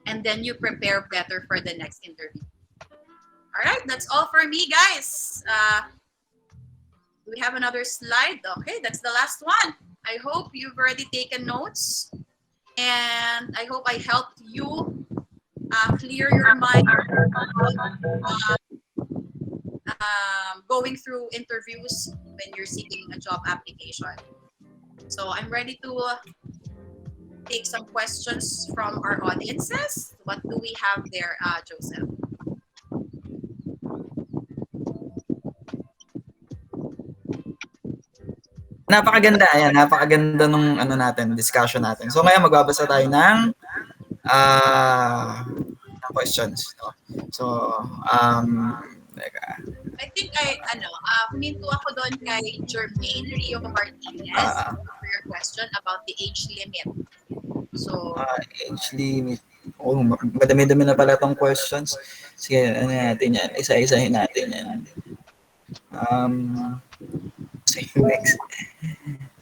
And then you prepare better for the next interview. All right, that's all for me, guys. We have another slide. Okay, that's the last one. I hope you've already taken notes. And I hope I helped you clear your mind going through interviews when you're seeking a job application. So I'm ready to take some questions from our audiences. What do we have there, Joseph? Napakaganda nung discussion natin. So ngayon magbabasa tayo ng questions. So, I think huminto ako doon kay Jermaine Rio Martinez for your question about the age limit. So, age limit. Oh, madami-dami na pala tong questions. Sige, ano natin yan? Isa-isahin natin yan. Sige, next.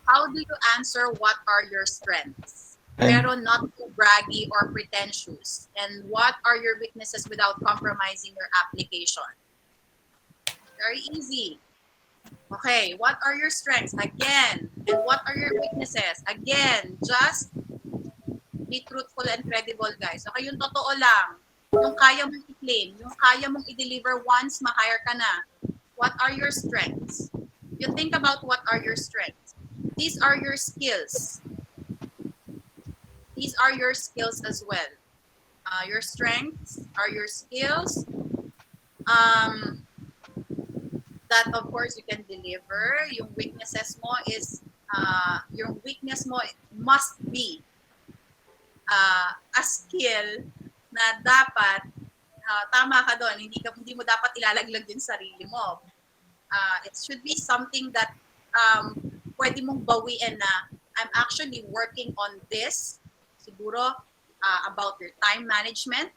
How do you answer what are your strengths? Pero not too braggy or pretentious. And what are your weaknesses without compromising your application? Very easy. Okay, what are your strengths? Again. And what are your weaknesses? Again, just be truthful and credible, guys. Okay, yung totoo lang. Yung kaya mong i-claim, yung kaya mong i-deliver once ma-hire ka na. What are your strengths? You think about what are your strengths. These are your skills. These are your skills as well. Your strengths are your skills. That of course you can deliver. Yung weaknesses mo is, your weakness mo must be a skill na dapat, tama ka doon, hindi mo dapat ilalaglag din sarili mo. It should be something that pwede mong bawiin na I'm actually working on this. Siguro about your time management.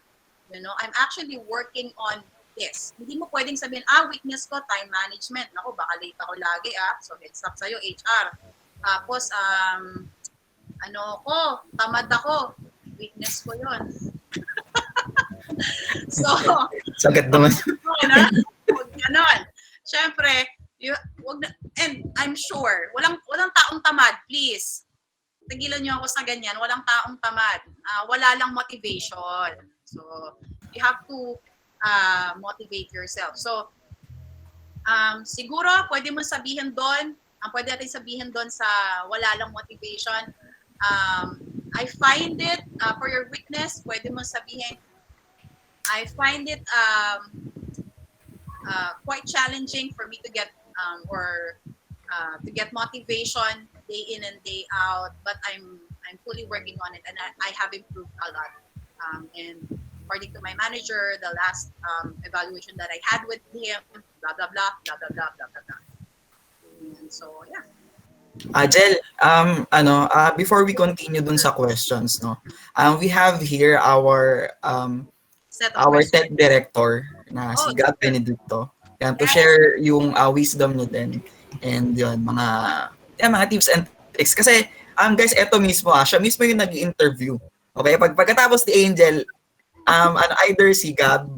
You know, I'm actually working on this. Hindi mo pwedeng sabihin, weakness ko, time management. Naku, baka late ako lagi So heads up sa'yo, HR. Tapos, tamad ako. Weakness ko yon. So, Sagat naman. Huwag ganon. Siyempre, and I'm sure, walang taong tamad, please. Tigilan niyo ako sa ganyan, walang taong tamad. Wala lang motivation. So, you have to motivate yourself. So, siguro, pwede mo sabihin doon, pwede natin sabihin doon sa wala lang motivation, I find it, for your weakness, pwede mo sabihin, I find it quite challenging for me to get to get motivation day in and day out, but I'm fully working on it, and I have improved a lot. And according to my manager, the last evaluation that I had with him, blah blah blah blah blah blah blah blah. And so yeah. Jel, before we continue dun sa questions, no, we have here our tech director na si Gab Benedicto. Yan, to share yung wisdom niya din. And yun, mga tips and tricks. Kasi, guys, eto mismo, siya mismo yung nag-interview. Okay, pagkatapos ni Angel, either si Gab,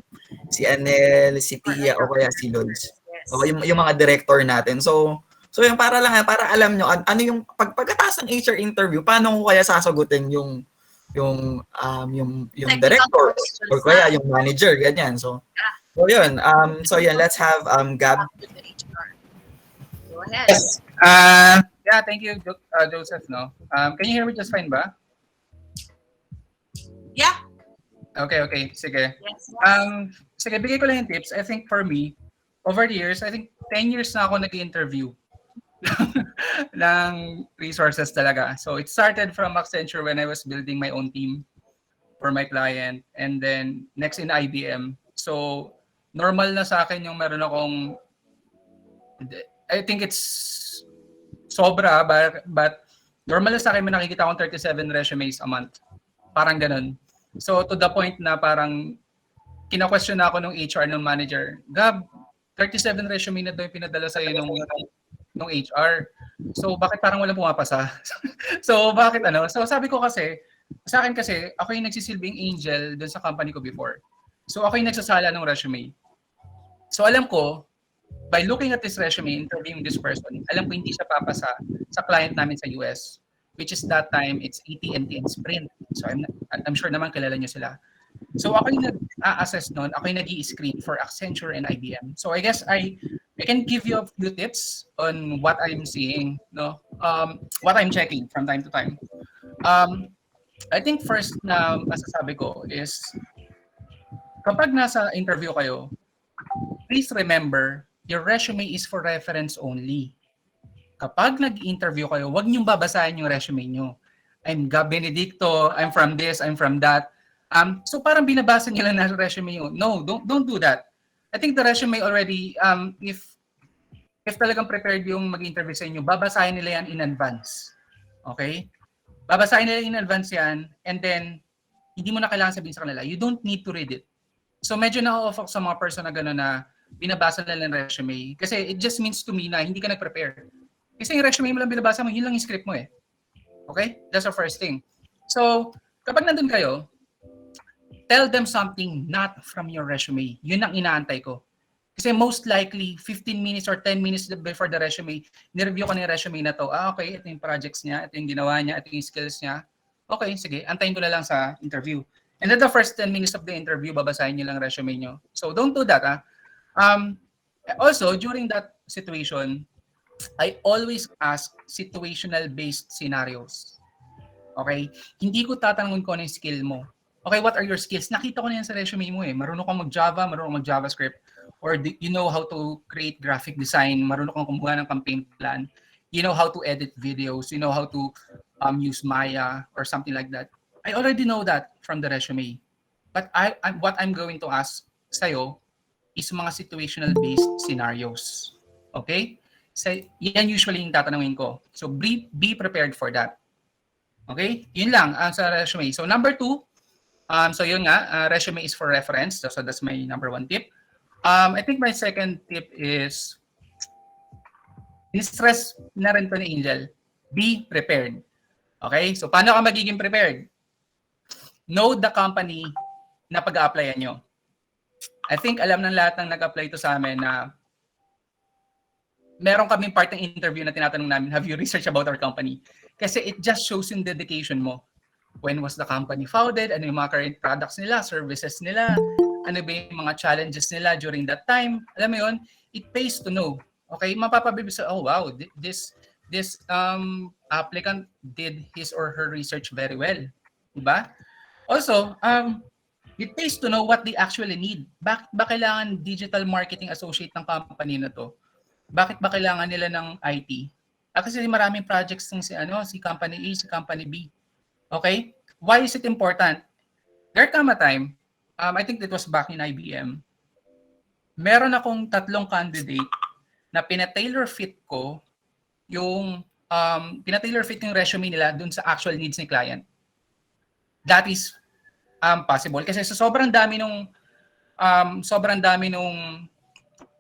si Anel, si Tia, o kaya si Lods. So, yung mga director natin. So yung para alam nyo, ano yung pagkatapos ng HR interview, paano ko kaya sasagutin yung director or kaya yung manager, ganyan. So yun. Let's have Gab. Go ahead. Yes. Yeah, thank you, Joseph. No. Can you hear me just fine ba? Yeah. Okay. Sige. Yes. Sige, bigay ko lang yung tips. I think for me, over the years, I think 10 years na ako nag-interview ng resources talaga. So it started from Accenture when I was building my own team for my client, and then next in IBM. So normal na sa akin yung meron akong, I think it's sobra, but normal na sa akin may nakikita akong 37 resumes a month. Parang ganun. So to the point na parang kina-question na ako ng HR, ng manager, Gab, 37 resume na daw yung pinadala sa'yo nung HR. So bakit parang walang pumapasa? So bakit ano? So sabi ko kasi, sa akin kasi, ako yung nagsisilbing angel dun sa company ko before. So ako yung nagsasala ng resume. So alam ko, by looking at this resume, interviewing this person, alam ko hindi siya papasa sa client namin sa US, which is that time, it's AT&T and Sprint. So I'm sure naman kilala niyo sila. So ako yung nag-a-assess nun, ako yung nag-i-screen for Accenture and IBM. So I guess I can give you a few tips on what I'm seeing, no? What I'm checking from time to time. I think first na masasabi ko is, kapag nasa interview kayo, please remember, your resume is for reference only. Kapag nag-interview kayo, huwag niyong babasahin yung resume niyo. I'm Gab Benedicto, I'm from this, I'm from that. So parang binabasa niyo lang na resume niyo. No, don't do that. I think the resume already, if talagang prepared yung mag-interview sa inyo, babasahin nila yan in advance. Okay? Babasahin nila in advance yan, and then hindi mo na kailangan sabihin sa kanila. You don't need to read it. So medyo na-off ako sa mga person na gano'n na binabasa na lang resume. Kasi it just means to me na hindi ka nag-prepare. Kasi yung resume mo lang binabasa mo, yun lang yung script mo eh. Okay? That's the first thing. So, kapag nandun kayo, tell them something not from your resume. Yun ang inaantay ko. Kasi most likely, 15 minutes or 10 minutes before the resume, nireview ko na yung resume na to. Okay, ito yung projects niya, ito yung ginawa niya, ito yung skills niya. Okay, sige, antayin ko na lang sa interview. And then the first 10 minutes of the interview, babasahin niyo lang resume niyo. So don't do that. Also, during that situation, I always ask situational-based scenarios. Okay? Hindi ko tatanungin ko ano yung skill mo. Okay, what are your skills? Nakita ko na yan sa resume mo eh. Marunong kang mag-Java, marunong kang mag-JavaScript, or you know how to create graphic design, marunong kang kumuha ng campaign plan, you know how to edit videos, you know how to use Maya or something like that. I already know that from the resume. But what I'm going to ask sa'yo is mga situational-based scenarios. Okay? So, yan usually yung tatanungin ko. So, be prepared for that. Okay? Yun lang sa resume. So, number 2, so yun nga, resume is for reference. So that's my number 1 tip. I think my second tip is, in-stress na rin to ni Angel, be prepared. Okay? So paano ka magiging prepared? Know the company na pag-a-applyan nyo. I think alam ng lahat ng nag-apply to sa amin na meron kaming part ng interview na tinatanong namin, have you researched about our company? Kasi it just shows yung dedication mo. When was the company founded? Ano yung mga current products nila, services nila? Ano ba yung mga challenges nila during that time? Alam mo yun, it pays to know. Okay, mapapabili sa, oh wow, this applicant did his or her research very well. Diba? Also, it pays to know what they actually need. Bakit ba kailangan digital marketing associate ng company na to? Bakit ba kailangan nila ng IT? Kasi maraming projects ng si company A, si company B. Okay? Why is it important? There come a time, I think it was back in IBM, meron akong 3 candidate na pina-tailor fit ko yung resume nila dun sa actual needs ni client. That is possible kasi sa sobrang dami nung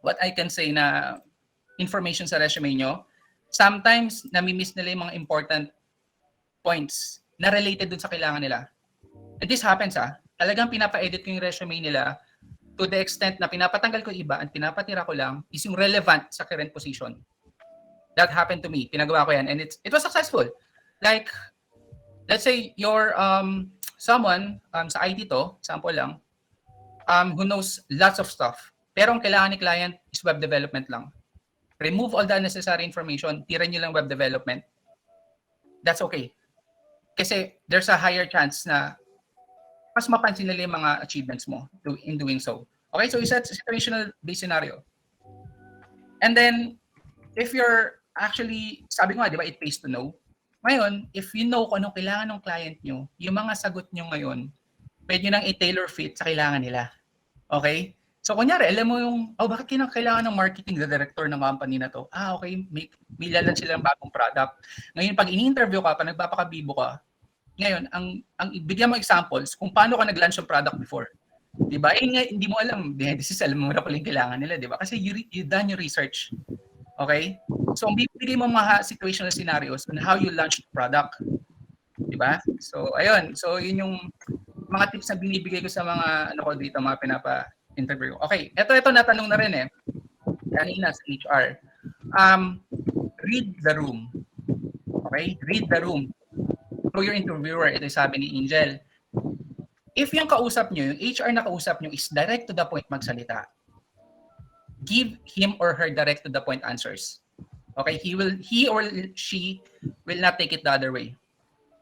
what I can say na information sa resume nyo, sometimes nami-miss nila yung mga important points na related dun sa kailangan nila. And this happens talagang pinapa-edit ko yung resume nila to the extent na pinapatanggal ko iba at pinapatira ko lang is yung relevant sa current position. That happened to me. Pinagawa ko yan and it was successful. Like, let's say you're someone sa IT to, sample lang, who knows lots of stuff. Pero ang kailangan ni client is web development lang. Remove all the unnecessary information, tira nyo lang web development. That's okay. Kasi there's a higher chance na mas mapansin nila yung mga achievements mo in doing so. Okay, so isa sa situational-based scenario. And then, if you're actually, sabi ko nga, di ba, it pays to know. Ngayon, if you know kung anong kailangan ng client nyo, yung mga sagot nyo ngayon, pwede nyo nang i-tailor fit sa kailangan nila. Okay? So, kunyari, alam mo yung, bakit kailangan ng marketing director ng company na to? Okay, may lalan sila ng bagong product. Ngayon, pag ini-interview ka, pag nagpapakabibo ka, ngayon, ang bigyan mo examples kung paano ka nag-launch yung product before. Diba? Hindi mo alam. This is alam mo na pala yung kailangan nila. Diba? Kasi you done your research. Okay? So, ang bibigay mo mga situational scenarios on how you launch the product. Diba? So, ayun. So, yun yung mga tips na binibigay ko sa mga dito, mga pinapa-interview. Okay. Ito natanong na rin kanina sa HR. Read the room. Okay? Read the room. So your interviewer, ito sabi ni Angel, if yung kausap nyo, yung HR na kausap nyo is direct to the point magsalita, give him or her direct to the point answers. Okay? He or she will not take it the other way.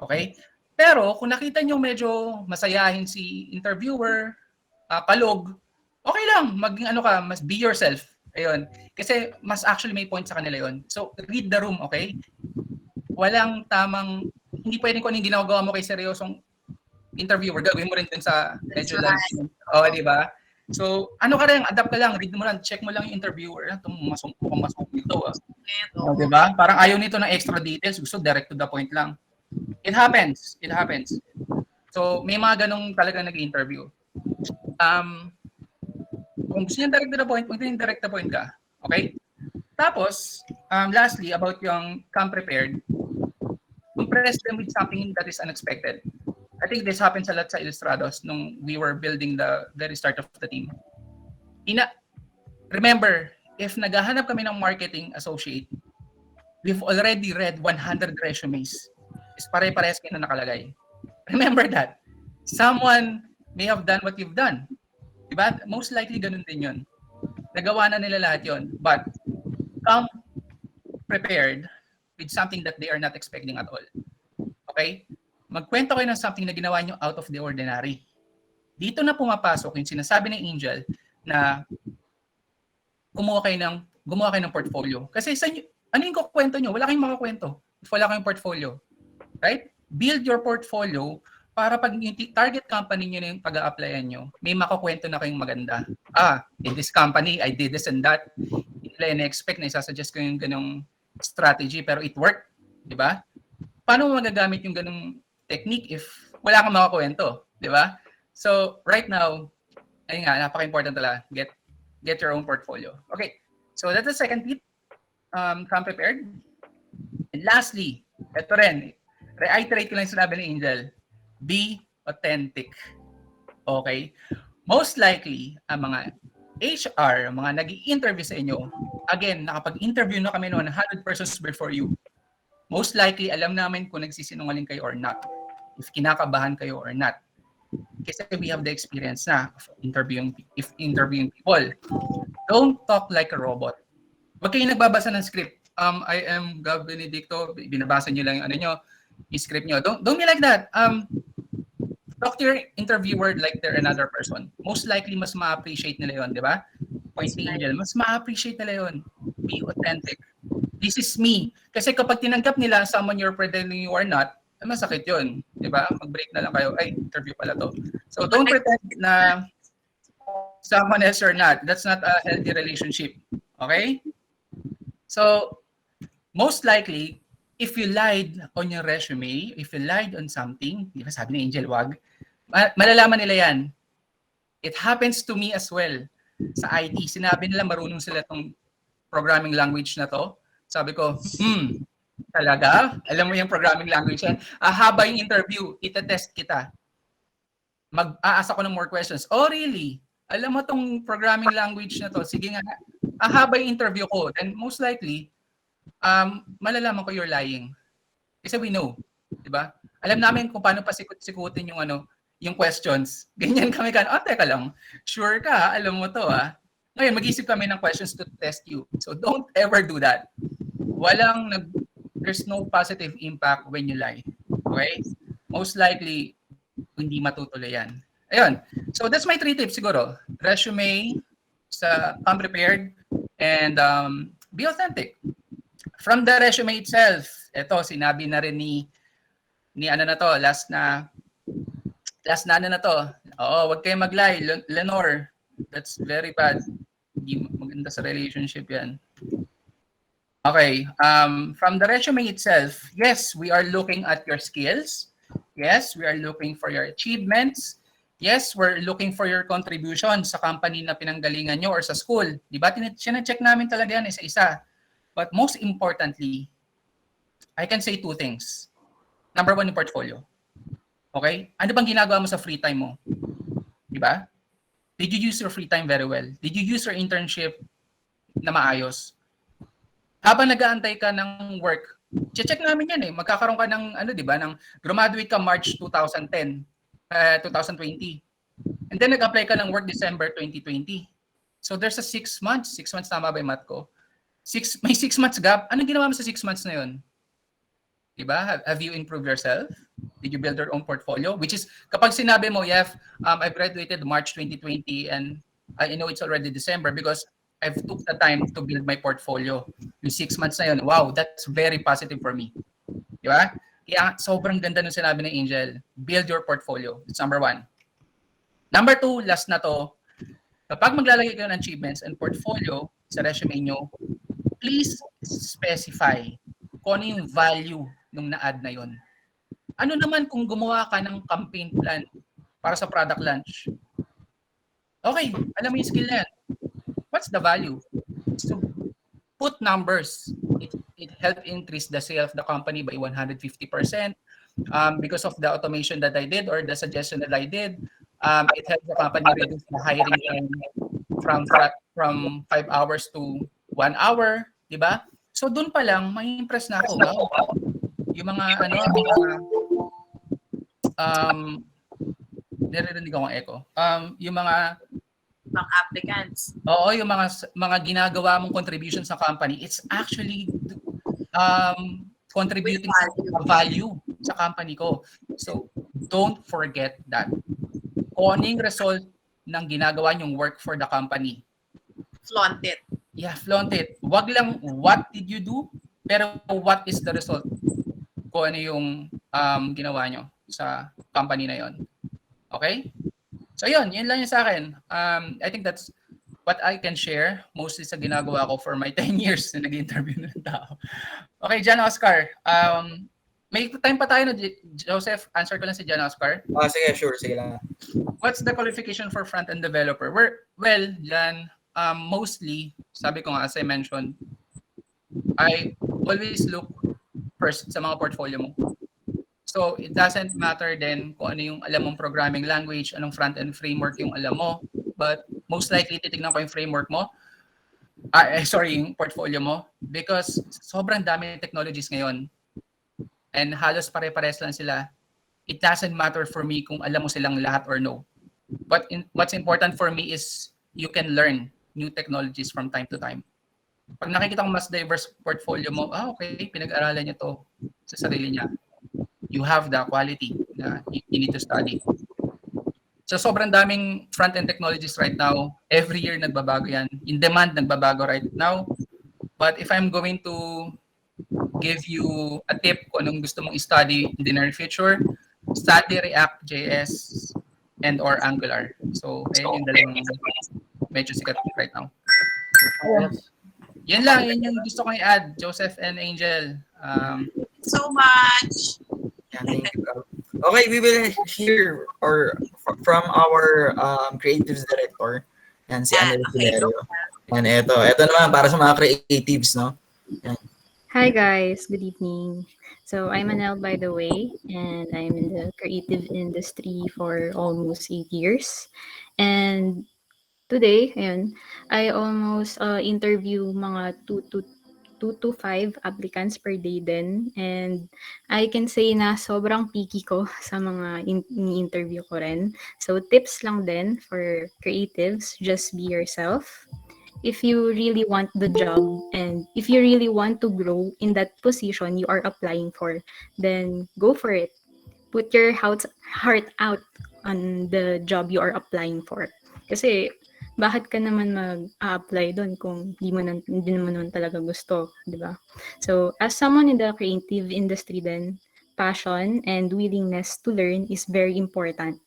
Okay? Pero kung nakita nyo medyo masayahin si interviewer, palog, okay lang, maging mas be yourself. Ayun. Kasi mas actually may point sa kanila yon. So read the room, okay? Walang tamang, hindi pwedeng kung anong ginagawa mo kay seryosong interviewer, gagawin mo rin din sa medyo lang. Di ba? So, ka rin, adapt ka lang, read mo lang, check mo lang yung interviewer. Itong mukhang masok nito. Di ba? Parang ayaw nito ng extra details, gusto direct to the point lang. It happens. So, may mga ganong talaga nag-interview. Kung gusto niyo direct to the point, kung hindi direct to the point ka. Okay? Tapos, lastly, about yung come prepared, impress them with something that is unexpected. I think this happens a lot sa Illustrados nung we were building the very start of the team. Remember, if naghahanap kami ng marketing associate, we've already read 100 resumes. Is pare-parehas kayo na nakalagay. Remember that. Someone may have done what you've done. Diba? Most likely ganun din yun. Nagawa na nila lahat yun. But come prepared with something that they are not expecting at all. Okay? Magkwento kayo ng something na ginawa nyo out of the ordinary. Dito na pumapasok yung sinasabi ng Angel na gumawa kayo ng portfolio. Kasi ano yung kukwento nyo? Wala kayong makakwento if wala kayong portfolio. Right? Build your portfolio para pag yung target company nyo na yung pag-a-applyan nyo, may makakwento na kayong maganda. In this company, I did this and that. Hindi nila in-expect na isasuggest ko yung ganong strategy pero it worked. Diba? Paano mo magagamit yung ganong technique if wala kang makakwento? Diba? So, right now, ayun nga, napaka-important talaga. Get your own portfolio. Okay. So, that's the second tip. Come prepared. And lastly, ito rin, reiterate ko lang yung sinabi ni Angel, be authentic. Okay? Most likely, ang mga HR, mga nag-i-interview sa inyo, again, nakapag-interview na kami noon 100 persons before you. Most likely, alam namin kung nagsisinungaling kayo or not. If kinakabahan kayo or not. Kasi we have the experience na of interviewing people. Don't talk like a robot. Huwag kayong nagbabasa ng script. I am Gab Benedicto. Binabasa nyo lang yung yung script nyo. Don't be like that. Talk to your interviewer like they're another person. Most likely, mas ma-appreciate nila yun, di ba? Point ni Angel, mas ma-appreciate nila yun. Be authentic. This is me. Kasi kapag tinanggap nila someone you're pretending you are not, masakit yun. Di ba? Mag-break na lang kayo. Ay, interview pala to. So, don't pretend na someone else or not. That's not a healthy relationship. Okay? So, most likely, if you lied on your resume, if you lied on something, di ba sabi ni Angel, wag, malalaman nila yan. It happens to me as well. Sa IT, sinabi nila marunong sila tong programming language na to. Sabi ko, talaga? Alam mo yung programming language yan? Haba yung interview, itetest kita. Mag-aasa ko ng more questions. Oh, really? Alam mo tong programming language na to? Sige nga, haba yung interview ko. Then most likely, malalaman ko you're lying. Kasi we know, di ba? Alam namin kung paano pasikot-sikutin yung questions. Ganyan kami teka lang, sure ka, alam mo to Ngayon, mag-isip kami ng questions to test you. So don't ever do that. There's no positive impact when you lie. Okay? Most likely, hindi matutuloy yan. Ayun. So that's my 3 tips siguro. Resume, come prepared, and be authentic. From the resume itself, ito, sinabi na rin ni last na to. Oo, wag kayong mag-lie. Lenore, that's very bad. Hindi maganda sa relationship yan. Okay, from the resume itself, yes, we are looking at your skills. Yes, we are looking for your achievements. Yes, we're looking for your contribution sa company na pinanggalingan nyo or sa school. Di ba? Check namin talaga yan isa-isa. But most importantly, I can say 2 things. Number 1, yung portfolio. Okay? Ano bang ginagawa mo sa free time mo? Di ba? Did you use your free time very well? Did you use your internship na maayos? Habang nag-aantay ka ng work, check namin yan Magkakaroon ka ng, di ba, graduate ka March 2020. And then nag-apply ka ng work December 2020. So there's a 6 months. 6 months, tama ba yung math ko? May 6 months gap. Anong ginawa mo sa 6 months na yun? Diba? Have you improved yourself? Did you build your own portfolio? Which is, kapag sinabi mo, I graduated March 2020 and I know it's already December because I've took the time to build my portfolio. Yung 6 months na yun, wow, that's very positive for me. Diba? Kaya sobrang ganda nung sinabi ng Angel. Build your portfolio. That's number 1. Number 2, last na to. Kapag maglalagay kayo ng achievements and portfolio sa resume nyo, please specify kung ano yung value nung na-add na yun. Ano naman kung gumawa ka ng campaign plan para sa product launch? Okay, alam mo yung skill na yan. What's the value? So, put numbers. It helped increase the sale of the company by 150%. Because of the automation that I did or the suggestion that I did, it helped the company reduce the hiring time from 5 hours to 1 hour, di ba? So doon pa lang, may impress na ako. Wow. Yung mga naririnig akong echo. Yung mga Mga applicants. Oo, yung mga ginagawa mong contribution sa company, it's actually contributing With value. value sa company ko. So, don't forget that. Kung ano yung result ng ginagawa nyong work for the company. Flaunt it. Yeah, flaunt it. Wag lang what did you do, pero what is the result? Kung ano yung ginawa nyo sa company na yon. Okay? So yun lang yun sa akin. I think that's what I can share mostly sa ginagawa ko for my 10 years na nag-interview ng tao. Okay, John Oscar. May time pa tayo na Joseph, answer ko lang si John Oscar. Sige, sure. Sige lang. What's the qualification for front-end developer? Well, Jan, mostly, sabi ko nga, as I mentioned, I always look first sa mga portfolio mo. So, it doesn't matter then kung ano yung alam mong programming language, anong front-end framework yung alam mo, but most likely titignan ko yung framework mo, yung portfolio mo, because sobrang dami ng technologies ngayon and halos pare-pares lang sila. It doesn't matter for me kung alam mo silang lahat or no. But what's important for me is you can learn new technologies from time to time. Pag nakikita ko mas diverse portfolio mo, okay, pinag-aralan niya to sa sarili niya. You have the quality na you need to study. So sobrang daming front-end technologies right now. Every year nagbabago yan. In demand nagbabago right now. But if I'm going to give you a tip kung anong gusto mong i-study in the near future, study React JS and or Angular. So ayun yung dalawang medyo sikat right now. Yan lang, yun yung gusto kong i-add, Joseph and Angel. So much. Yeah, thank you. Okay, we will hear from our creatives director. Yan, si Anel Okay. Pilerio. Yan, ito naman para sa mga creatives, no? Yan. Hi guys, good evening. So I'm Anel, by the way, and I'm in the creative industry for almost 8 years. And today, ayun, I almost interview mga 2 to 5 applicants per day din. And I can say na sobrang picky ko sa mga ini-interview ko rin. So tips lang din for creatives, just be yourself. If you really want the job and if you really want to grow in that position you are applying for, then go for it. Put your heart out on the job you are applying for. Kasi bakit ka naman mag-apply doon kung hindi mo naman talaga gusto, di ba? So, as someone in the creative industry then, passion and willingness to learn is very important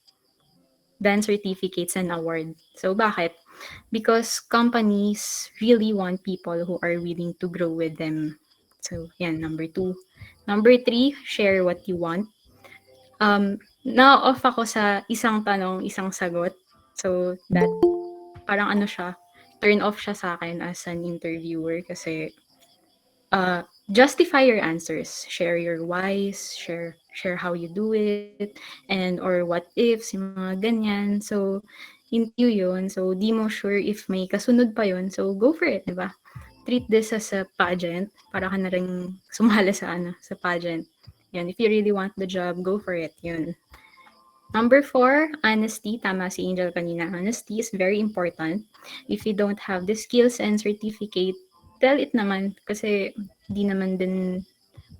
than certificates and award. So, bakit? Because companies really want people who are willing to grow with them. So, yan, number 2. Number 3, share what you want. Na-off ako sa isang tanong, isang sagot. So, that, parang turn off siya sa akin as an interviewer kasi justify your answers. Share your whys, share how you do it, and or what ifs, yung mga ganyan. So, interview yun. So, di mo sure if may kasunod pa yun. So, go for it, di ba? Treat this as a pageant. Para ka na rin sumali sa pageant. Yan, if you really want the job, go for it. Yun. Number 4, honesty. Tama si Angel kanina. Honesty is very important. If you don't have the skills and certificate, tell it naman. Kasi di naman din,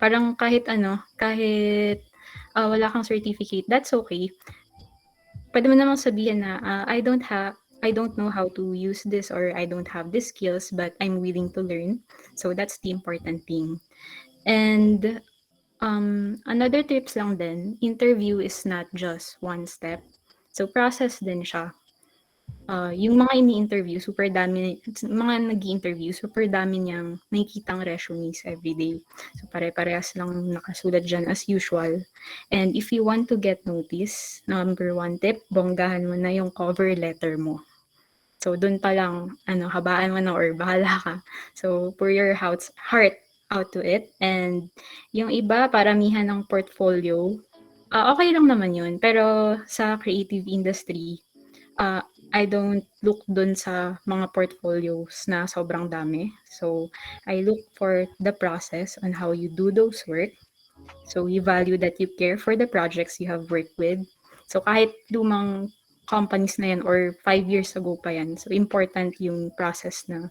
parang kahit wala kang certificate, that's okay. Pwede mo namang sabihin na, I don't know how to use this or I don't have the skills, but I'm willing to learn. So that's the important thing. And another tips lang din, interview is not just one step. So process din siya. yung mga ini-interview, super dami, mga nag-i-interview, super dami niyang nakikitang resumes everyday. So, pare-parehas lang nakasulat dyan as usual. And if you want to get notice, number 1 tip, bonggahan mo na yung cover letter mo. So, dun pa lang, habaan mo na or bahala ka. So, pour your heart out to it. And yung iba, paramihan ng portfolio, okay lang naman yun. Pero sa creative industry, I don't look dun sa mga portfolios na sobrang dami. So, I look for the process on how you do those work. So, you value that you care for the projects you have worked with. So, kahit lumang companies na yan or 5 years ago pa yan. So, important yung process na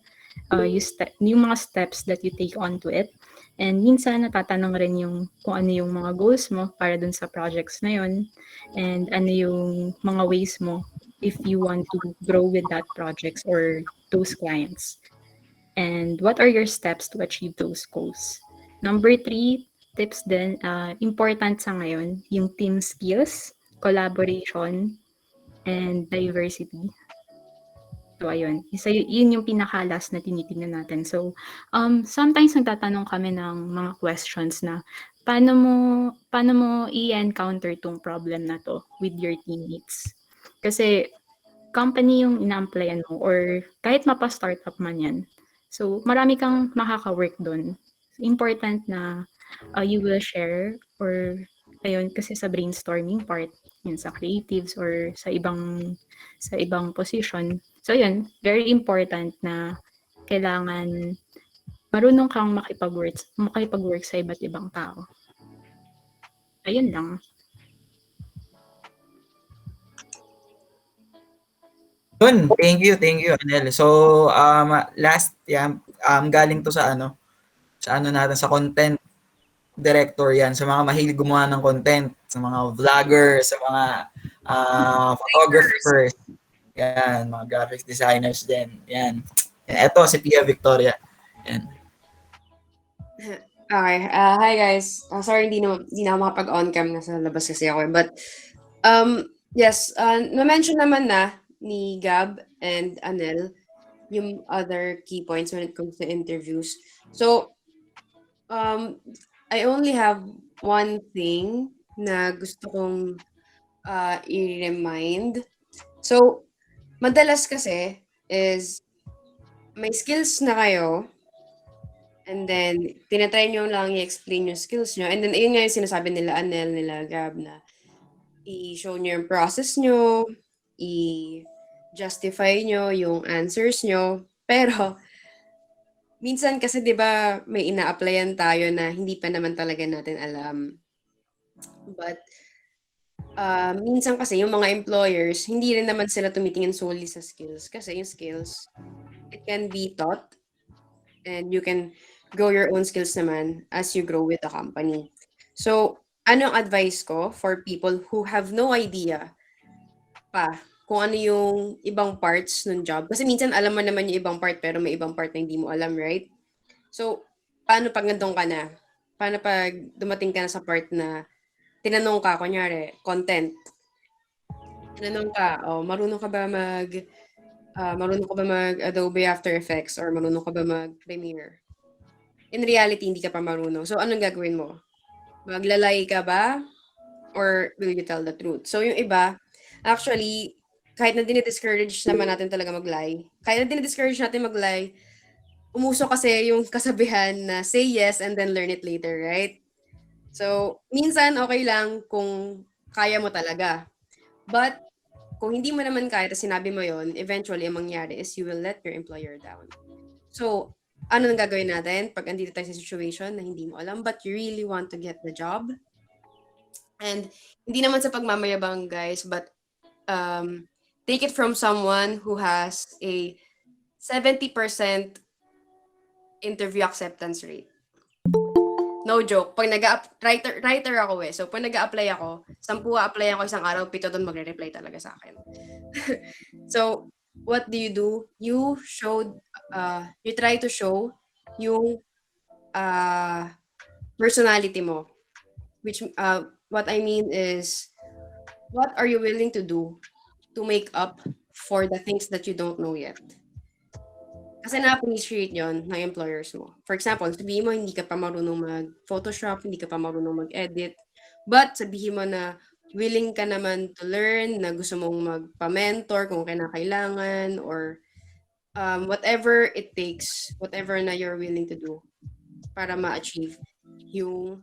yung mga steps that you take onto it. And minsan natatanong rin yung kung ano yung mga goals mo para dun sa projects na yun. And ano yung mga ways mo if you want to grow with that projects or those clients. And what are your steps to achieve those goals? Number 3, tips din, important sa ngayon, yung team skills, collaboration, and diversity. So, ayun. Yun yung pinaka-last na tinitingnan natin. So, sometimes nagtatanong kami ng mga questions na paano mo i-encounter tong problem na to with your teammates? Kasi company yung ina-applyan mo or kahit mapa-startup man yan. So, marami kang makaka-work doon. Important na you will share or ayun, kasi sa brainstorming part, yun sa creatives or sa ibang position. So, yun, very important na kailangan marunong kang makipag-work sa iba't ibang tao. Ayun lang. Yun, thank you, Anel. So, last, galing to sa natin, sa content director yan, sa mga mahilig gumawa ng content, sa mga vloggers, sa mga photographers, yan, mga graphics designers din, yan. Eto, si Pia Victoria. Yan. Okay. Hi guys. Sorry, hindi na ako makapag-on cam. Nasa labas kasi ako. But, yes, na-mention naman na ni Gab and Anel yung other key points when it comes to interviews. So, I only have one thing na gusto kong i-remind. So, madalas kasi is may skills na kayo and then tinatry nyo lang i-explain yung skills nyo and then yun nga yung sinasabi nila Anel, nila Gab na i-show nyo yung process nyo, i-justify nyo yung answers nyo. Pero, minsan kasi 'di ba may ina-applyan tayo na hindi pa naman talaga natin alam. But minsan kasi yung mga employers, hindi rin naman sila tumitingin solely sa skills kasi yung skills, it can be taught and you can grow your own skills naman as you grow with the company. So, anong advice ko for people who have no idea pa kung ano yung ibang parts ng job? Kasi minsan alam mo naman yung ibang part pero may ibang part na hindi mo alam, right? So, paano pag nandun ka na? Paano pag dumating ka na sa part na tinanong ka, kunyari, content. Tinanong ka, marunong ka ba mag Adobe After Effects or marunong ka ba mag Premiere? In reality, hindi ka pa marunong. So, anong gagawin mo? Maglalay ka ba? Or will you tell the truth? So, yung iba, actually, kahit na dinidiscourage naman natin talaga mag-lie, umuso kasi yung kasabihan na say yes and then learn it later, right? So, minsan okay lang kung kaya mo talaga. But, kung hindi mo naman kaya at sinabi mo yon, eventually, ang mangyari is you will let your employer down. So, ano nang gagawin natin pag andito tayo sa situation na hindi mo alam but you really want to get the job? And hindi naman sa pagmamayabang, guys, but take it from someone who has a 70% interview acceptance rate. No joke. Pag writer ako So, pag nag-a-apply ako, 10 a-apply ako isang araw, 7 doon magre-reply talaga sa akin. So, what do? You try to show yung personality mo. Which, what I mean is, what are you willing to do to make up for the things that you don't know yet. Kasi na-appreciate yun ng employers mo. For example, sabihin mo hindi ka pa marunong mag-Photoshop, hindi ka pa marunong mag-edit, but sabihin mo na willing ka naman to learn, na gusto mong magpa-mentor kung kailangan, or whatever it takes, whatever na you're willing to do para ma-achieve yung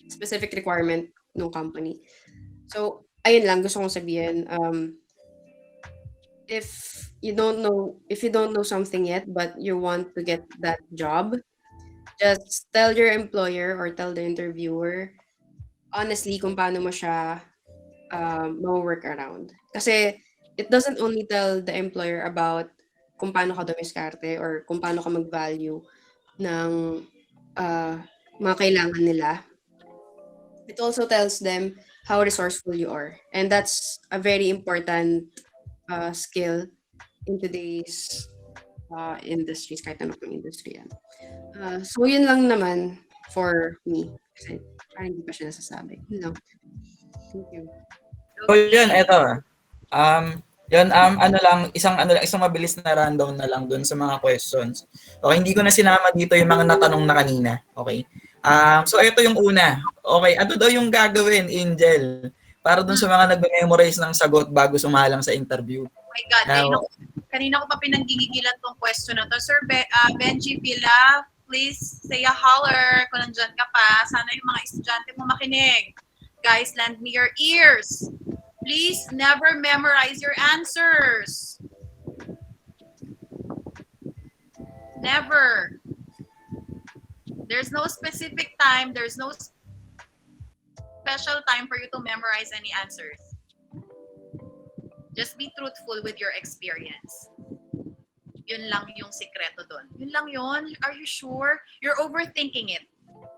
specific requirement ng company. So, ayun lang gusto kong sabihin. If you don't know something yet, but you want to get that job, just tell your employer or tell the interviewer honestly kung paano mo siya ma-work around. Kasi it doesn't only tell the employer about kung paano ka dumiskarte or kung paano ka mag-value ng mga kailangan nila. It also tells them how resourceful you are. And that's a very important skill in today's industries, kahit ano pang industry yan. So, yun lang naman for me. Kasi parang hindi pa siya nasasabi. Yun lang. Thank you. So yun, eto. Isang mabilis na rundown na lang dun sa mga questions. Okay, hindi ko na sinama dito yung mga natanong na kanina. Okay. So ito yung una. Okay, ano daw yung gagawin, Angel? Para dun sa mga nagme-memorize ng sagot bago sumalang sa interview. Oh my God, kanina ko pa pinanggigigilan tong question na to. Sir Benji Villa, please say a holler kung nandyan ka pa. Sana yung mga estudyante mo makinig. Guys, lend me your ears. Please never memorize your answers. Never. There's no specific time. There's no special time for you to memorize any answers. Just be truthful with your experience. Yun lang yung sikreto doon. Yun lang yun. Are you sure? You're overthinking it.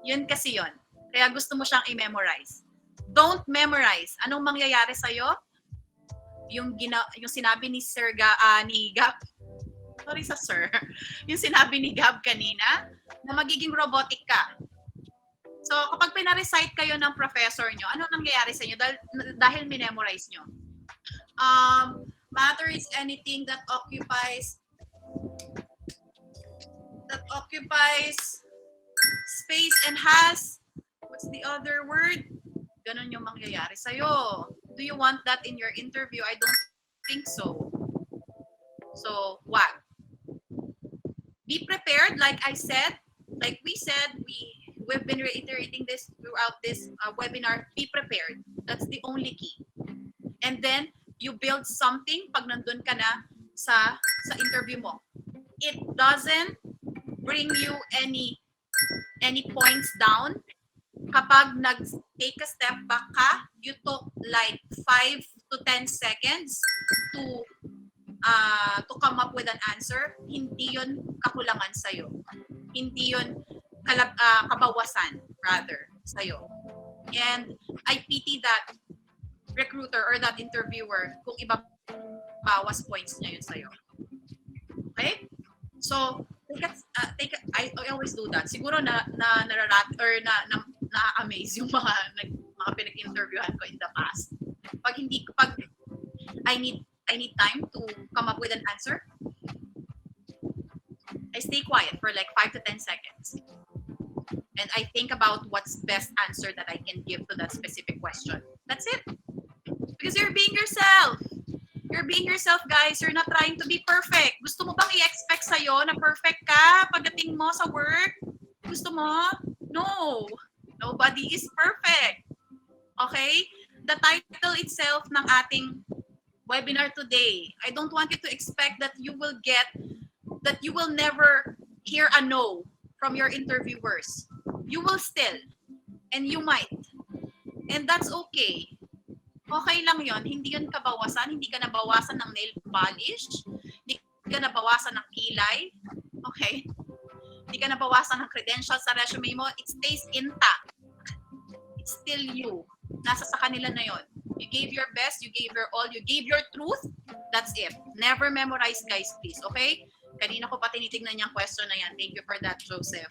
Yun kasi yun. Kaya gusto mo siyang i-memorize. Don't memorize. Anong mangyayari sa'yo? Yung sinabi ni ni Gab, sorry sa sir, yung sinabi ni Gab kanina, na magiging robotic ka. So, kapag pina-recite kayo ng professor nyo, ano nangyayari sa inyo? Dahil minemorize nyo. Matter is anything that occupies space and has, what's the other word? Ganon yung mangyayari sa'yo. Do you want that in your interview? I don't think so. So, what? Be prepared, like I said, like we said, we've been reiterating this throughout this webinar. Be prepared. That's the only key. And then, you build something pag nandun ka na sa interview mo. It doesn't bring you any points down. Kapag nag-take a step back ka, you took like 5 to 10 seconds to come up with an answer, hindi yun kakulangan sa'yo. Hindi yun kabawasan, rather, sa'yo. And I pity that recruiter or that interviewer kung ibabawas points niya yun sa'yo. Okay? So, I always do that. Siguro na-amaze yung mga pinag-interviewan ko in the past. Pag I need time to come up with an answer, I stay quiet for like 5 to 10 seconds. And I think about what's best answer that I can give to that specific question. That's it. Because you're being yourself. You're being yourself, guys. You're not trying to be perfect. Gusto mo bang i-expect sa'yo na perfect ka pagdating mo sa work? Gusto mo? No. Nobody is perfect. Okay? The title itself ng ating webinar today, I don't want you to expect that you will never hear a no from your interviewers. You will still. And you might. And that's okay. Okay lang yon, hindi yun kabawasan, hindi ka nabawasan ng nail polish, hindi ka nabawasan ng kilay, okay? Hindi ka nabawasan ng credentials sa resume mo, it stays intact. It's still you. Nasa sa kanila na yon. You gave your best, you gave your all, you gave your truth, that's it. Never memorize, guys, please, okay? Kanina ko pa tinitignan yung question na yan. Thank you for that, Joseph.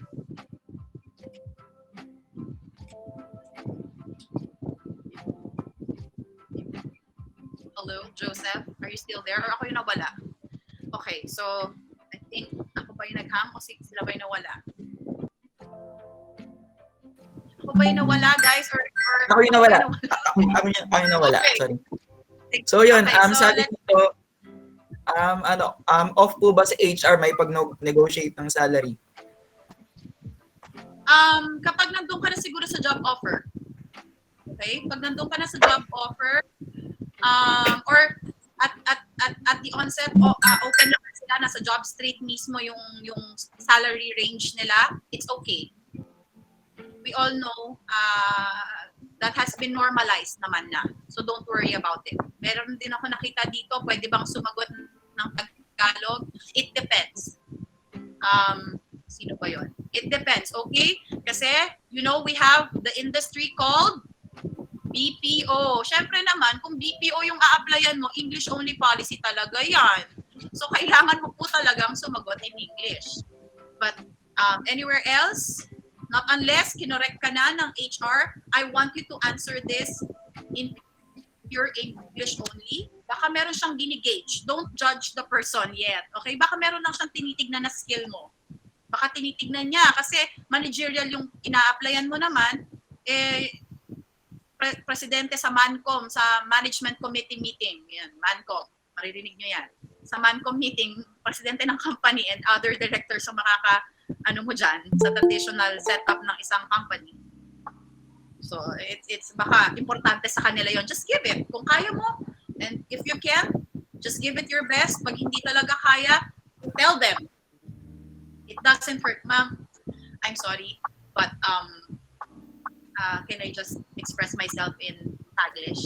Hello, Joseph? Are you still there? Or ako yung nawala? Okay, so I think ako ba yung nag-hang o sila ba yung nawala? Ako ba yung nawala, guys? Or Ako yung nawala. Ako yung nawala. Okay. Sorry. So yun, Okay, so sabi dito, off po ba sa HR may pag-negotiate ng salary? Kapag nandun ka na siguro sa job offer. Okay? Pag nandun ka na sa job offer, or at the onset, open na sila, nasa job street mismo yung salary range nila, it's okay. We all know that has been normalized naman na. So don't worry about it. Meron din ako nakita dito, pwede bang sumagot ng Tagalog? It depends. Sino ba yun? It depends, okay? Kasi, we have the industry called BPO. Syempre naman, kung BPO yung a-applyan mo, English-only policy talaga yan. So, kailangan mo po talagang sumagot in English. But anywhere else, not unless kinorek ka na ng HR, I want you to answer this in pure English only. Baka meron siyang dinigage. Don't judge the person yet. Okay? Baka meron lang siyang tinitignan na skill mo. Baka tinitignan niya kasi managerial yung ina-applyan mo naman, presidente sa MANCOM, sa Management Committee meeting. Yan, MANCOM. Maririnig nyo yan. Sa MANCOM meeting, presidente ng company and other directors ang mo dyan, sa traditional setup ng isang company. So, it's baka importante sa kanila yon. Just give it. Kung kaya mo, and if you can, just give it your best. Pag hindi talaga kaya, tell them. It doesn't hurt, ma'am. I'm sorry, but can I just express myself in Taglish?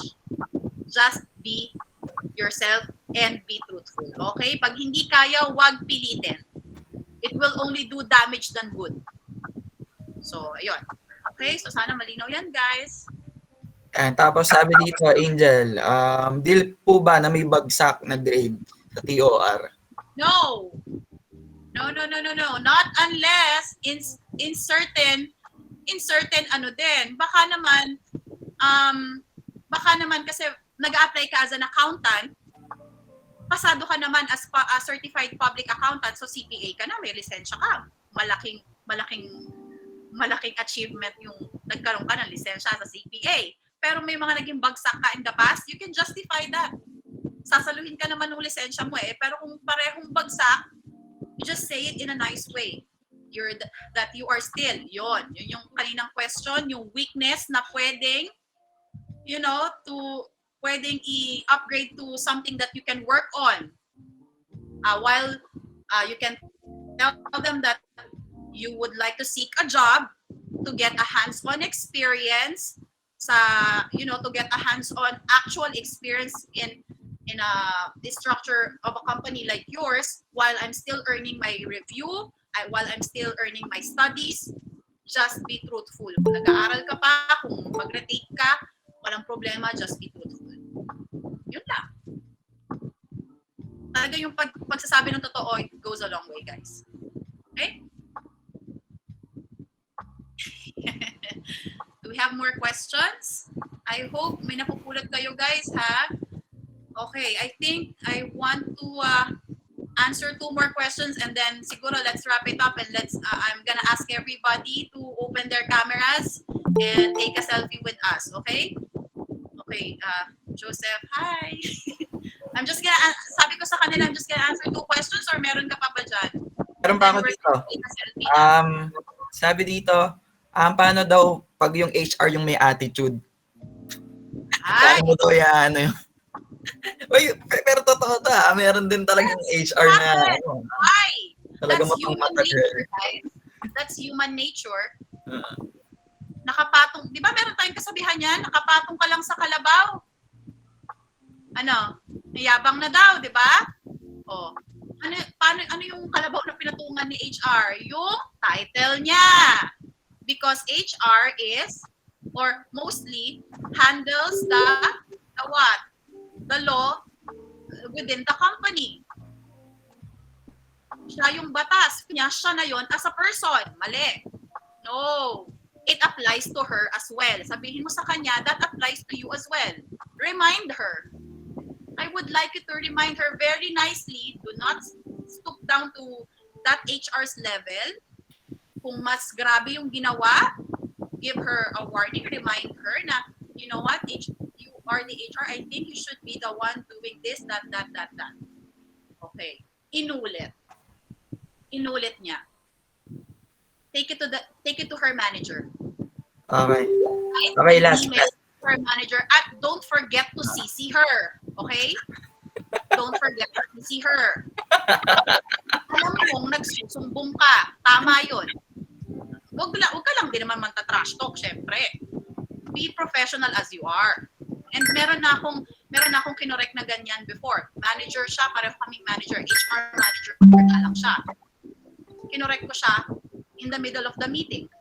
Just be yourself and be truthful. Okay? Pag hindi kaya, wag pilitin. It will only do damage than good. So, ayun. Okay? So, sana malinaw yan, guys. And tapos sabi dito, Angel, deal po ba na may bagsak na grade sa TOR? No. No. Not unless in certain din. Baka naman kasi nag-apply ka as an accountant, pasado ka naman as a certified public accountant, so CPA ka na, may lisensya ka. Malaking achievement yung nagkaroon ka ng lisensya sa CPA. Pero may mga naging bagsak ka in the past, you can justify that. Sasaluhin ka naman ng lisensya mo pero kung parehong bagsak, you just say it in a nice way. That you are still, yun yung kaninang question, yung weakness na pwedeng, pwedeng i-upgrade to something that you can work on. While you can tell them that you would like to seek a job to get a hands-on experience to get a hands-on actual experience in the structure of a company like yours while I'm still earning my review, while I'm still earning my studies. Just be truthful. Kung nag-aaral ka pa, kung mag-retake ka, walang problema, just be truthful. Yun lang. Talaga yung pagsasabi ng totoo, it goes a long way, guys. Okay? Do we have more questions? I hope may napupulot kayo, guys, ha? Okay, I think I want to answer 2 more questions and then siguro let's wrap it up and I'm gonna ask everybody to open their cameras and take a selfie with us, okay? Okay, Joseph, hi. Sabi ko sa kanila, I'm just gonna answer 2 questions or meron ka pa ba dyan? Meron pa ako dito. Sabi dito, paano daw pag yung HR yung may attitude? Paano daw yan? Uy, pero totoo meron din talagang HR na Why? talagang That's human nature, guys. That's human nature. Nakapatong, di ba meron tayong kasabihan yan? Nakapatong ka lang sa kalabaw. Nayabang na daw, di ba? Ano yung kalabaw na pinatungan ni HR? Yung title niya. Because HR is, or mostly, handles the what? The law within the company. Siya yung batas. Siya na yon as a person. Mali. No. It applies to her as well. Sabihin mo sa kanya, that applies to you as well. Remind her. I would like you to remind her very nicely, do not stoop down to that HR's level. Kung mas grabe yung ginawa, give her a warning, remind her na, you know what, you are the HR, I think you should be the one doing this, that. Okay. Inulit niya. Take it to her manager. Okay. Right? Okay, last. Email to her manager at don't forget to CC her. Okay? Don't forget to CC her. Alam mong nagsusumbong ka. Tama yun. Huwag ka lang din naman manta-trash talk, syempre. Be professional as you are. And meron na akong kinorek na ganyan before. Manager siya, pareho kaming manager, HR manager, na lang siya. Kinorek ko siya in the middle of the meeting.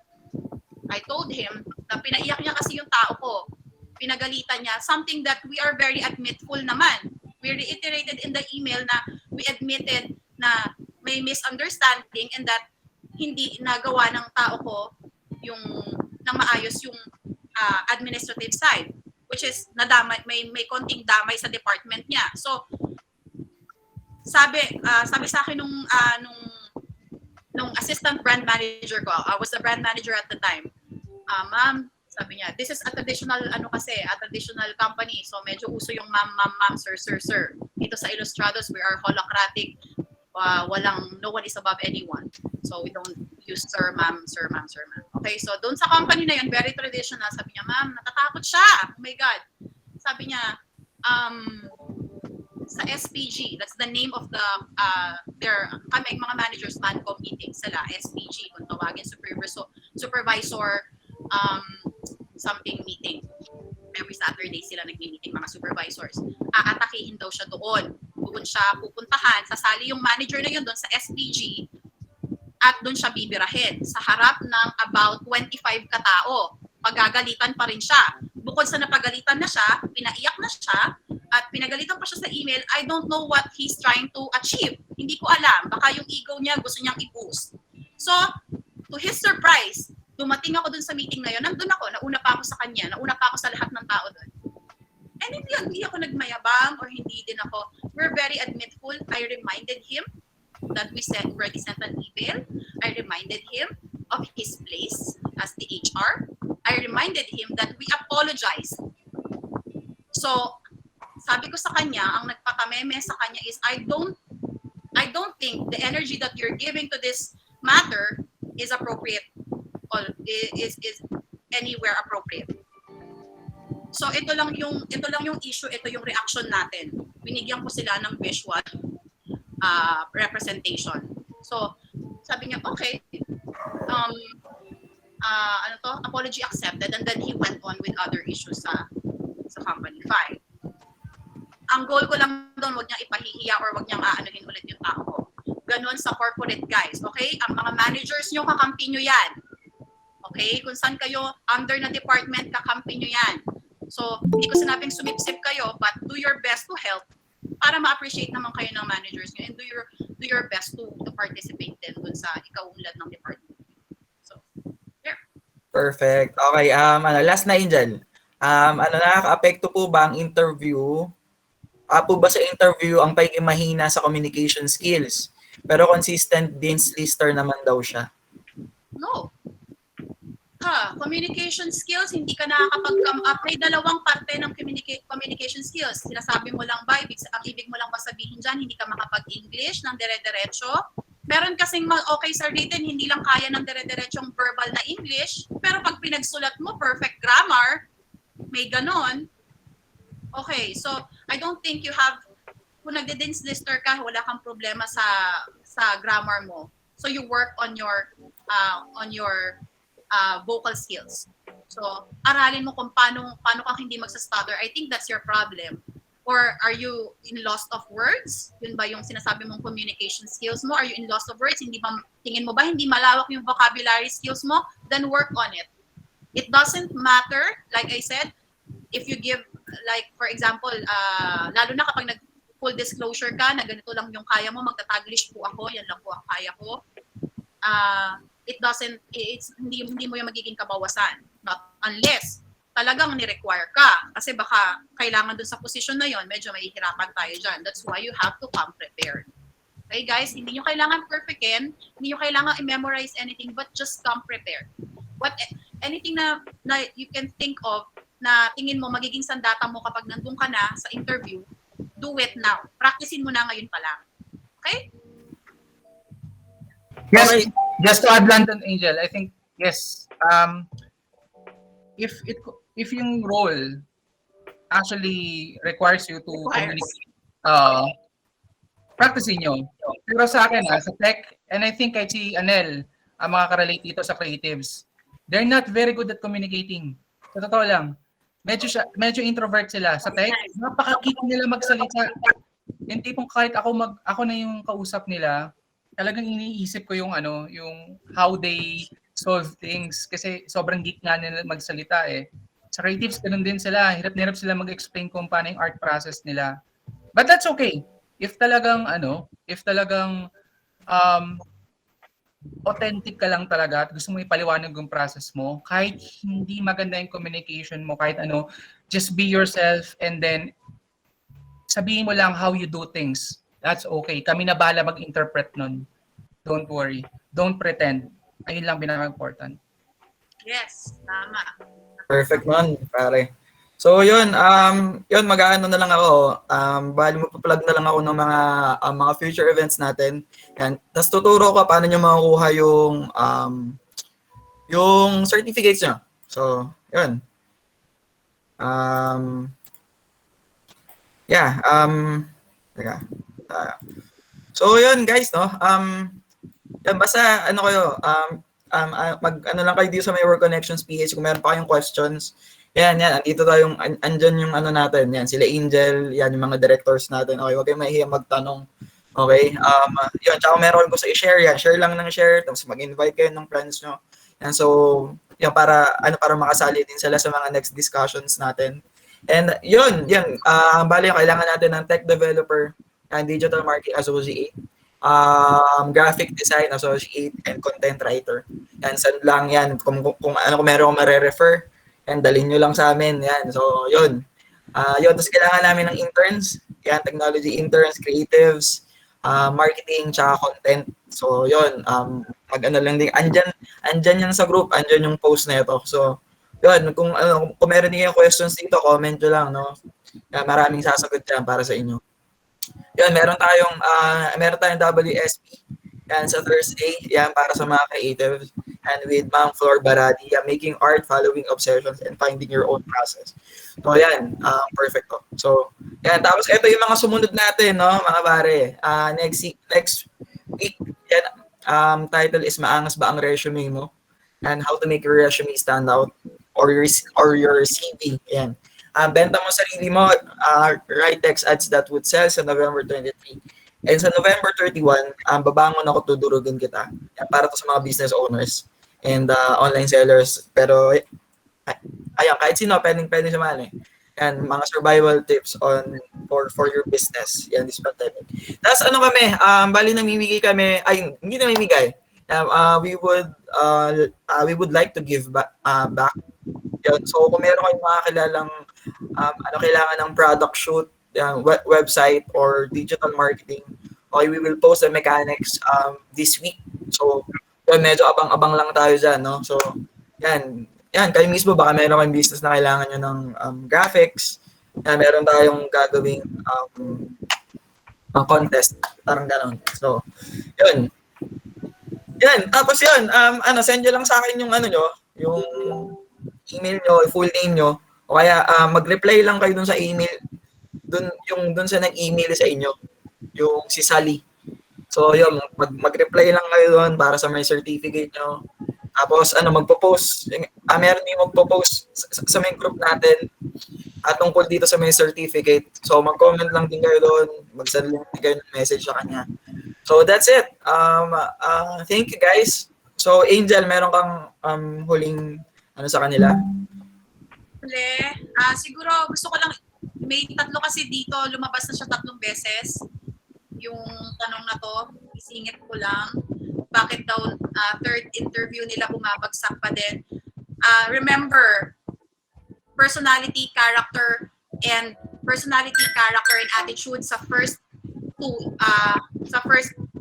I told him na pinaiyak niya kasi yung tao ko. Pinagalitan niya. Something that we are very admitful naman. We reiterated in the email na we admitted na may misunderstanding and that hindi nagawa ng tao ko yung nang maayos yung administrative side, which is nadamay, may konting damay sa department niya. So sabi sa akin nung assistant brand manager ko, I was the brand manager at the time. Ma'am, sabi niya, this is a traditional traditional company. So medyo uso yung ma'am, sir. Dito sa Illustrados, we are holacratic. No one is above anyone. So we don't use sir, ma'am. Okay, so doon sa company na yun, very traditional. Sabi niya, ma'am, natatakot siya. Oh my God. Sabi niya, sa SPG, that's the name of the, kami mga managers, mancom meeting sila, SPG, kung tawagin, supervisor, something meeting. Every Saturday sila nag-meeting, mga supervisors. Aatakihin daw siya doon. Doon siya pupuntahan, sasali yung manager na yun doon sa SPG at doon siya bibirahin sa harap ng about 25 katao. Pagagalitan pa rin siya. Bukod sa napagalitan na siya, pinaiyak na siya, at pinagalitan pa siya sa email, I don't know what he's trying to achieve. Hindi ko alam. Baka yung ego niya gusto niyang i-boost. So, to his surprise, dumating ako dun sa meeting na yun, nandun ako, nauna pa ako sa kanya, nauna pa ako sa lahat ng tao dun. And hindi ako nagmayabang or hindi din ako, we're very admitful. I reminded him that we already sent an email. I reminded him of his place as the HR. I reminded him that we apologize. So, sabi ko sa kanya, ang nagpakameme sa kanya is, I don't think the energy that you're giving to this matter is appropriate or is anywhere appropriate. So ito lang yung issue, ito yung reaction natin. Binigyan ko sila ng visual representation. So sabi niya, okay, apology accepted, and then he went on with other issues sa company. Fine. Ang goal ko lang doon, wag niyang ipahihiya or wag niyang aanuhin ulit yung tao ko. Ganon sa corporate guys, okay? Ang mga managers niyo, kakampi niyo yan. Okay? Kung saan kayo under na department, kakampi niyo yan. So, hindi ko sinabing sumipsip kayo, but do your best to help para ma-appreciate naman kayo ng managers niyo and do your best to participate din dun sa ikaunlad ng department. So, there. Perfect. Okay, last na Angel. Nakaka-apekto po ba ang interview? Po ba sa interview ang pagiging mahina sa communication skills? Pero consistent dean's lister naman daw siya. No. Communication skills, hindi ka nakakapag-come up. May dalawang parte ng communication skills. Sinasabi mo lang ba, ang ibig mo lang masabihin dyan, hindi ka makapag-English ng dire-diretso. Meron kasing okay sa written, hindi lang kaya ng dire-diretsong verbal na English. Pero pag pinagsulat mo, perfect grammar, may ganon. Okay, so I don't think you have, kung nagde-dean's lister ka, wala kang problema sa grammar mo. So you work on your vocal skills. So aralin mo kung paano kang hindi magsa-stutter. I think that's your problem. Or are you in loss of words? Yun ba yung sinasabi mong communication skills mo? Are you in loss of words? Tingin mo ba hindi malawak yung vocabulary skills mo? Then work on it. It doesn't matter, like I said, if you give, like for example, lalo na kapag full disclosure ka na ganito lang yung kaya mo, magtataglish po ako, yan lang po ang kaya ko. Hindi mo yung magiging kabawasan. Not unless talagang ni-require ka. Kasi baka kailangan dun sa position na yon, medyo mahihirapan tayo dyan. That's why you have to come prepared. Okay guys, hindi nyo kailangan perfectin, hindi nyo kailangan i-memorize anything, but just come prepared. Anything na you can think of na tingin mo magiging sandata mo kapag nandun ka na sa interview, do it now. Practicein mo na ngayon pa lang. Okay? Yes, Okay. just to add lang dun, Angel, I think, yes, if yung role actually requires you to communicate, practicein nyo. Pero sa akin, sa tech, and I think kahit si Anel, ang makaka-relate dito sa creatives, they're not very good at communicating. Sa totoo lang. Medyo introvert sila. Sa tech, napakakita nila magsalita. Yung tipong kahit ako na yung kausap nila, talagang iniisip ko yung yung how they solve things kasi sobrang geek nga nila magsalita eh. Sa creatives, ganun din sila. Hirap na hirap sila mag-explain kung paano yung art process nila. But that's okay. If talagang authentic ka lang talaga at gusto mo ipaliwanag yung process mo, kahit hindi maganda yung communication mo, kahit just be yourself and then sabihin mo lang how you do things. That's okay. Kami na bahala mag-interpret nun. Don't worry. Don't pretend. Ayun lang pinaka-important. Yes, tama. Perfect man, pare. So yun, mag-aano na lang ako. Bali magpa-plug na lang ako ng mga future events natin. Yan. Tapos tuturo ko paano nyo makukuha yung certificates nyo. So, yun. Teka. So yun guys, no? Yan, basta kayo, lang kayo dito sa may Work Connections PH kung meron pa kayong questions. Yan, andito tayong, andyan yung natin, yan, sila Angel, yan, yung mga directors natin. Okay, huwag kayong mahihiya magtanong. Okay, yun, tsaka meron ko sa i-share yan, share lang ng share, tapos mag-invite kayo ng friends nyo. Yan, so, yan, para makasali din sila sa mga next discussions natin. And yun, bali, kailangan natin ng tech developer, and digital marketing associate, graphic design associate, and content writer. Yan, saan lang yan, kung meron kong mare-refer, and dalhin nyo lang sa amin. Yan. So, yun. Tapos kailangan namin ng interns. Yan, technology interns, creatives, marketing, tsaka content. So, yun. Lang din. Andyan yan sa group. Andyan yung post na ito. So, yun. Kung meron niyo questions dito, comment nyo lang, no? Yan, maraming sasagot dyan para sa inyo. Yun, meron tayong WSP. Yan, sa Thursday. Yan, para sa mga creatives. And with Ma'am Flor Baradi, making art, following obsessions, and finding your own process. So, yan. Perfect to. So, yan. Tapos, ito yung mga sumunod natin, no, mga pare. Next week, yan, title is Maangas ba ang resume mo? And how to make your resume stand out or your CV. Yan. Benta mo sarili mo, write text ads that would sell sa November 23. And sa November 31, babangon ako, tudurugin kita. Yan, para to sa mga business owners and online sellers. Pero, ayun, kahit sino, pwedeng sumali. Yan, mga survival tips for your business. Yan, this pandemic. Tapos kami, bali namimigay kami, hindi namimigay. We would like to give back. Yan. So, kung meron kayong mga kilalang kailangan ng product shoot, website or digital marketing, okay, we will post the mechanics this week. So, medyo abang-abang lang tayo dyan, no? So, yan, kayo mismo, baka meron kayong business na kailangan nyo ng graphics. Yan, meron tayong gagawing contest, parang gano'n. So, yun. Yan, tapos yun, send nyo lang sa akin yung yung email nyo, full name nyo, o kaya mag-reply lang kayo dun sa email, dun sa nag-email sa inyo, yung si Sally. So, yun, mag-reply lang kayo doon para sa may certificate nyo. Tapos, magpo-post. Meron din magpo-post sa main group natin tungkol dito sa may certificate. So, mag-comment lang din kayo doon. Mag-send lang din kayo ng message sa kanya. So, that's it. Thank you, guys. So, Angel, meron kang huling sa kanila? Siguro, gusto ko lang, may tatlo kasi dito, lumabas na siya 3 beses. Yung tanong na to, isingit ko lang. Bakit daw third interview nila bumabagsak pa din? Remember, personality, character, and attitude sa first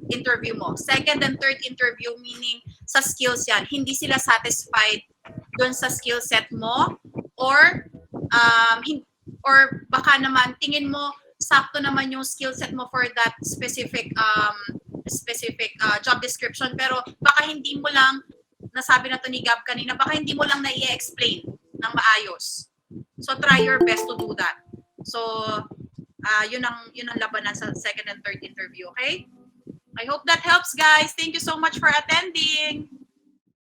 interview mo. Second and third interview, meaning sa skills yan. Hindi sila satisfied dun sa skill set mo or baka naman tingin mo sakto naman yung skill set mo for that specific job description, pero baka hindi mo lang, nasabi na to ni Gab kanina, baka hindi mo lang na-i-explain ng maayos. So try your best to do that. So yun ang labanan sa second and third interview, okay? I hope that helps, guys. Thank you so much for attending.